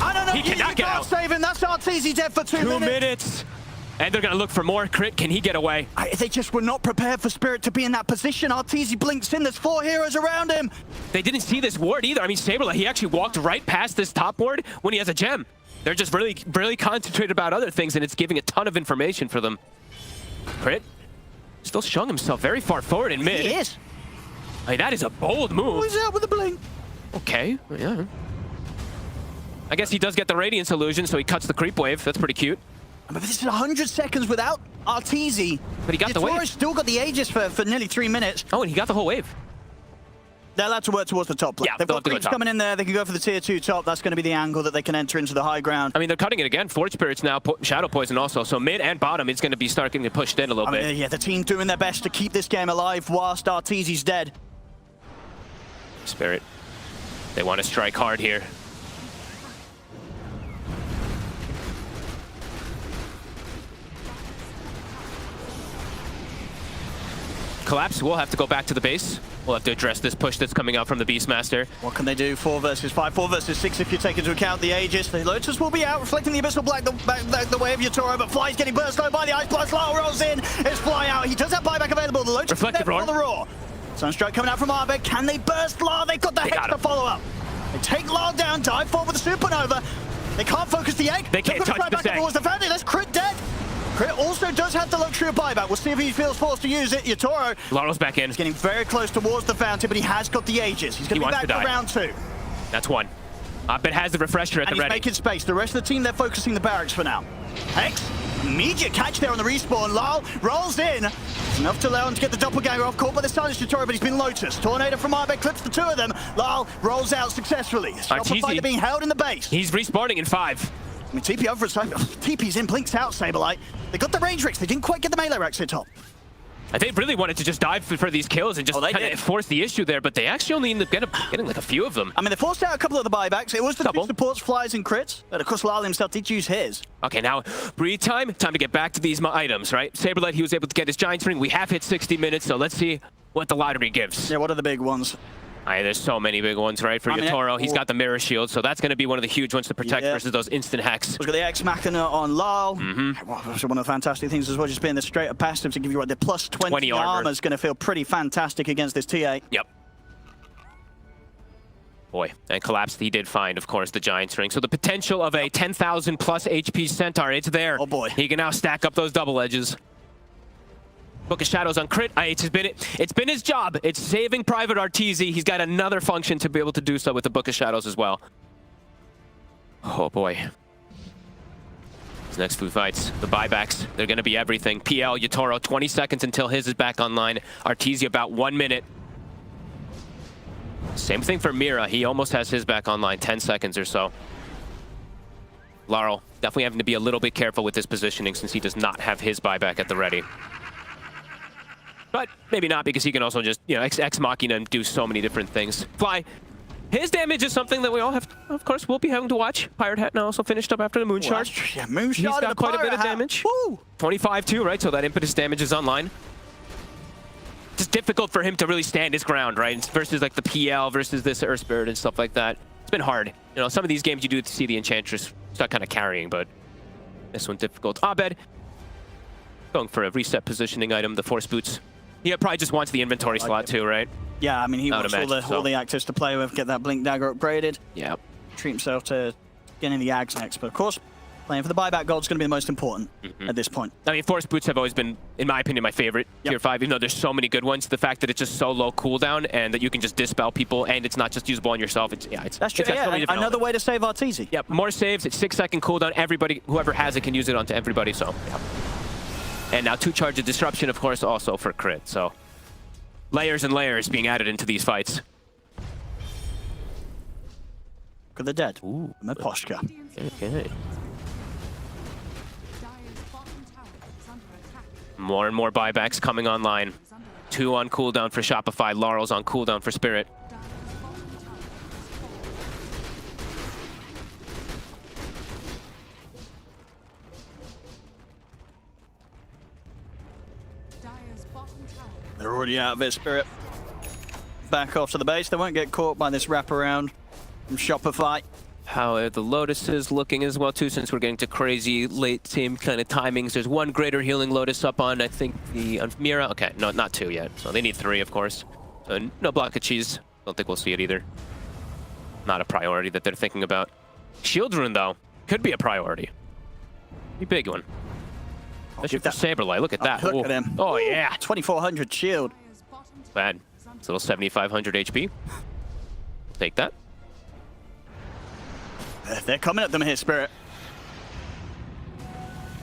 I don't know,
He cannot get out.
Save him, that's Arteezy dead for 2 minutes!
2 minutes! And they're going to look for more. Crit, can he get away?
They just were not prepared for Spirit to be in that position. Arteezy blinks in, there's 4 heroes around him!
They didn't see this ward either. I mean, SabeRLight, he actually walked right past this top ward when he has a gem. They're just really, really concentrated about other things, and it's giving a ton of information for them. Crit still showing himself very far forward in mid.
He is.
I mean, that is a bold move.
Oh, he's out with the blink.
Okay, yeah. I guess he does get the Radiance illusion, so he cuts the creep wave. That's pretty cute.
But this is 100 seconds without Arteezy.
But he got the wave.
Yatoro's still got the Aegis for nearly 3 minutes.
Oh, and he got the whole wave.
They're allowed to work towards the top lane.
Yeah,
They've got creeps coming in there. They can go for the tier 2 top. That's going to be the angle that they can enter into the high ground.
I mean, they're cutting it again. Forge Spirits now, Shadow Poison also. So mid and bottom, it's going to be starting to push in a little bit.
Yeah, the team doing their best to keep this game alive whilst Arteezy's dead.
Spirit, they want to strike hard here. Collapse, we'll have to go back to the base. We'll have to address this push that's coming out from the Beastmaster.
What can they do? 4 versus 5, 4 versus 6 if you take into account the Aegis. The Lotus will be out, reflecting the Abyssal Black the way of Yatoro, but Fly's getting burst out by the Ice Blast. Larl rolls in, it's Fly out. He does have buyback available. The Lotus
Reflective
is there for the Roar. Sunstrike coming out from Abed. Can they burst Larl? They've got the Hex to follow up. They take Larl down, dive forward with the Supernova. They can't focus the egg.
They can't touch this egg.
Towards the fountain. That's Crit dead. Crit also does have the luxury of buyback. We'll see if he feels forced to use it. Yatoro.
Larl's back in.
He's getting very close towards the fountain, but he has got the Aegis. He's going to be back for round 2.
That's 1. Abed has the refresher at the ready.
And he's making space. The rest of the team, they're focusing the barracks for now. Hex, immediate catch there on the respawn. Larl rolls in, Enough to allow him to get the doppelganger off, caught by the silence Yatoro, but he's been Lotus. Tornado from Abed clips the two of them. Larl rolls out successfully. Shopify, they're being held in the base.
He's respawning in 5.
I mean, TP over for TP's in, blinks out, SabeRLight. They got the range ricks, they didn't quite get the melee racks hit top.
They really wanted to just dive for these kills and just kind of force the issue there, but they actually only ended up getting like a few of them.
I mean, they forced out a couple of the buybacks. It was the two supports, flies, and crits, but of course Larl himself did use his.
Okay, now breathe time. Time to get back to these items, right? SabeRLight, he was able to get his Giants ring. We have hit 60 minutes, so let's see what the lottery gives.
Yeah, what are the big ones?
There's so many big ones, right? For Yatoro, he's got the Mirror Shield, so that's going to be one of the huge ones to protect versus those instant hacks.
We've got the Ex Machina on Larl. Well, that's one of the fantastic things as well, just being the straight up passive to give you the plus 20 armor is going to feel pretty fantastic against this TA.
Yep. Boy, and collapsed, he did find, of course, the Giants ring. So the potential of a 10,000 plus HP Centaur, it's there.
Oh boy.
He can now stack up those double edges. Book of Shadows on crit. It's been his job. It's saving Private Arteezy. He's got another function to be able to do so with the Book of Shadows as well. Oh boy. These next few fights, the buybacks, they're going to be everything. PL, Yatoro, 20 seconds until his is back online. Arteezy about 1 minute. Same thing for Mira. He almost has his back online, 10 seconds or so. Larl, definitely having to be a little bit careful with his positioning since he does not have his buyback at the ready. But maybe not, because he can also just, you know, Ex Machina and do so many different things. Fly. His damage is something that we all have, of course, we'll be having to watch. Pirate Hat now also finished up after the Moonshard.
Yeah, Moonshard.
He's got quite a bit of damage. Woo! 25 too, right? So that impetus damage is online. It's difficult for him to really stand his ground, right? Versus like the PL versus this Earth Spirit and stuff like that. It's been hard. You know, some of these games you do see the Enchantress start kind of carrying, but this one difficult. Abed going for a reset positioning item, the Force Boots. He probably just wants the inventory slot too, right?
Yeah, I mean, he wants all the actives to play with, get that Blink Dagger upgraded.
Yeah.
Treat himself to getting the Ags next. But of course, playing for the buyback gold is going to be the most important at this point.
I mean, Force Boots have always been, in my opinion, my favorite tier 5, even though there's so many good ones. The fact that it's just so low cooldown and that you can just dispel people and it's not just usable on yourself.
That's true. Another way to save Arteezy.
Yep, more saves. It's 6-second cooldown. Everybody, whoever has it, can use it onto everybody. So, and now 2 charge of disruption, of course, also for crit. So, layers and layers being added into these fights.
Look at the dead. Ooh, Miposhka.
Okay. More and more buybacks coming online. 2 on cooldown for Shopify. Larl's on cooldown for Spirit.
They're already out of it, Spirit. Back off to the base. They won't get caught by this wraparound from Shopify.
How are the Lotuses looking as well, too, since we're getting to crazy late team kind of timings. There's 1 greater healing Lotus up on, I think, the Mira. Okay, no, not 2 yet. So they need 3, of course. So no block of cheese. Don't think we'll see it either. Not a priority that they're thinking about. Shield Rune, though, could be a priority. Be a big one. Especially for SabeRLight. Look at that.
Look at him.
Oh, yeah.
2400 shield.
Bad. It's a little 7,500 HP. Take that.
They're coming at them here, Spirit.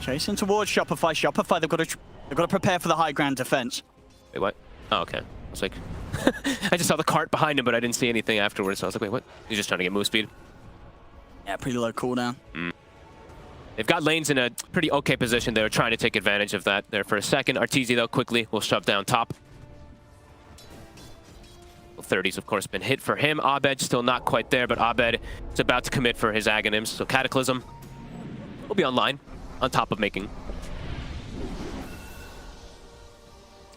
Chasing towards Shopify. Shopify, they've got to prepare for the high ground defense.
Wait, what? Oh, okay. I was like, I just saw the cart behind him, but I didn't see anything afterwards. So I was like, wait, what? He's just trying to get move speed.
Yeah, pretty low cooldown.
They've got lanes in a pretty okay position. They're trying to take advantage of that there for a second. Arteezy, though, quickly will shove down top. 30's, of course, been hit for him. Abed still not quite there, but Abed is about to commit for his Aghanims. So Cataclysm will be online, on top of making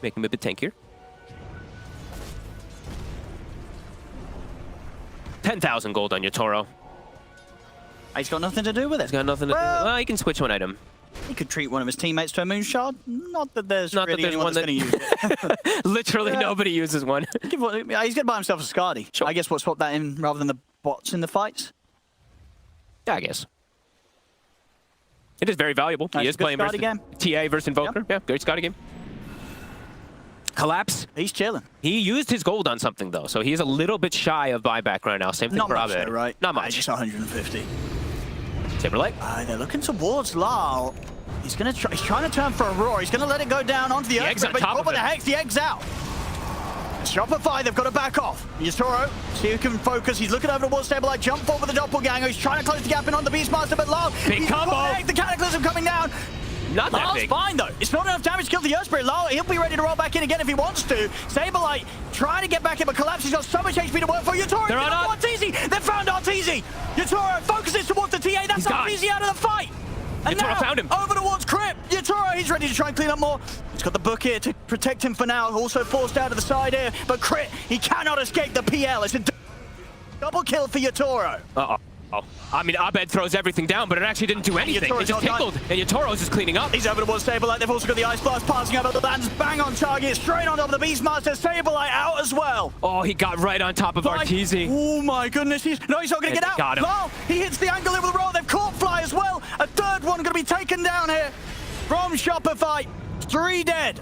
him a bit tankier. 10,000 gold on Yatoro.
He's got nothing to do with it.
He's got nothing to do. Well, he can switch one item.
He could treat one of his teammates to a Moonshard. Not that there's anyone that's going to use it.
Literally nobody uses one.
He's going to buy himself a Skadi. Sure. I guess we'll swap that in rather than the bots in the fights.
Yeah, I guess. It is very valuable. He is playing versus TA versus Invoker. Yep. Yeah, great Skadi game. Collapse.
He's chilling.
He used his gold on something, though, so he's a little bit shy of buyback right now. Same thing for Abed.
Right?
Not much.
Just 150.
SabeRLight.
They're looking towards Larl. He's gonna try. He's trying to turn for Aurora. He's gonna let it go down onto the
egg's
Earth.
on
But
top
what
of
with the
it.
Hex? The egg's out. Shopify, they've got to back off. Yatoro, see who can focus. He's looking over towards SabeRLight, jump forward with the doppelganger. He's trying to close the gap in on the Beastmaster, but Larl,
Big
he's
combo.
got the egg, the Cataclysm coming down.
Not that
Larl's
big.
fine though. It's not enough damage to kill the Earth Spirit. Larl, he'll be ready to roll back in again if he wants to. SabeRLight trying to get back in, but Collapse, he's got so much HP to work for. Yatoro,
They're on
Arteezy. They found Arteezy. Yatoro focuses towards the TA. That's
He's gone.
Arteezy out of the fight. And
Yatoro
now,
found him.
over towards Crip. Yatoro, he's ready to try and clean up more. He's got the book here to protect him for now. Also forced out of the side here. But Crit, he cannot escape the PL. It's a double kill for Yatoro.
Uh-oh. I mean, Abed throws everything down, but it actually didn't do anything.
Yatoro's
It just
not done.
tickled, and Yatoro's just cleaning up.
He's over towards SabeRLight. They've also got the Ice Blast passing over the lands. Bang on target. Straight on top of the Beastmaster. SabeRLight out as well.
Oh, he got right on top of Arteezy.
Oh my goodness. He's not going to get out.
Got him.
No, he hits the angle with the roll. They've caught Fly as well. A third one going to be taken down here from Shopify. 3 dead.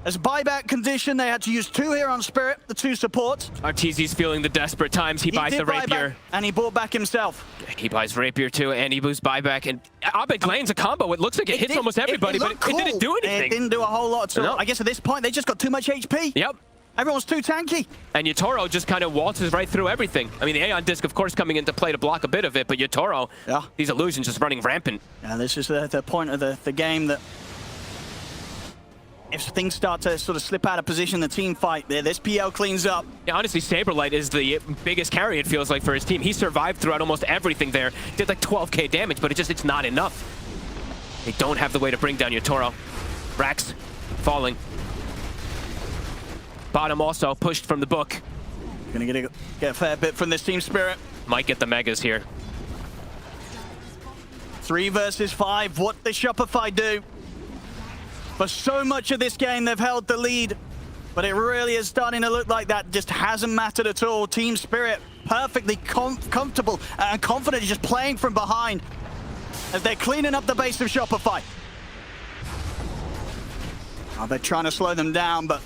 As buyback condition, they had to use 2 here on Spirit, the 2 supports.
Arteezy's feeling the desperate times. He buys
did
the
buy
rapier.
back, and he bought back himself.
He buys rapier too, and he boosts buyback. And Abed lands a combo. It looks like it hits
did-
almost everybody, but
looked
it didn't
cool.
do anything.
It didn't do a whole lot. So
No.
I guess at this point, they just got too much HP.
Yep.
Everyone's too tanky.
And Yatoro just kind of waltzes right through everything. I mean, the Aeon Disc, of course, coming into play to block a bit of it, but Yatoro,
Yeah.
these illusions just running rampant.
Now, this is the point of the game that if things start to sort of slip out of position, the team fight there, this PL cleans up.
Yeah, honestly, SabeRLight is the biggest carry, it feels like, for his team. He survived throughout almost everything there. Did like 12k damage, but it's not enough. They don't have the way to bring down Yatoro. Rax falling. Bottom also pushed from the book.
Gonna get a fair bit from this team Spirit.
Might get the megas here.
3 versus 5. What does Shopify do? For so much of this game, they've held the lead, but it really is starting to look like that just hasn't mattered at all. Team Spirit perfectly comfortable and confident, just playing from behind as they're cleaning up the base of Shopify. Oh, they're trying to slow them down, but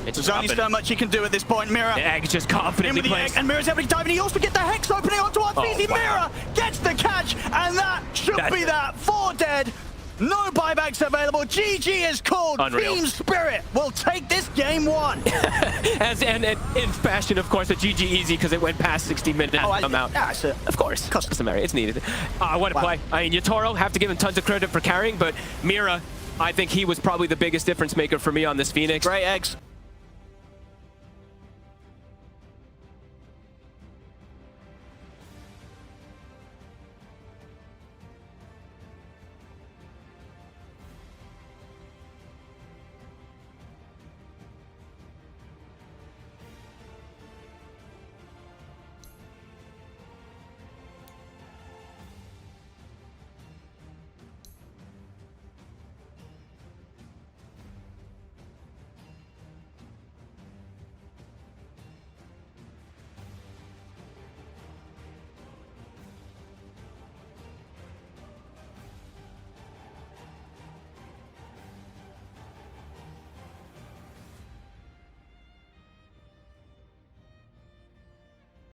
there's only so much you can do at this point. Mira.
The egg just
In
confidently
with the egg,
plays.
and Mira's able to dive in. He also gets the Hex opening onto Arteezy.
wow.
Mira gets the catch, and that should be that. 4 dead. No buybacks available. GG is called.
Unreal.
Team Spirit will take this game 1.
and in fashion, of course, a GG easy because it went past 60 minutes. Come out.
Yeah, it's
Of course, customary. It's needed. What a
Wow.
play. I mean, Yatoro, have to give him tons of credit for carrying, but Mira, I think he was probably the biggest difference maker for me on this Phoenix.
Great eggs.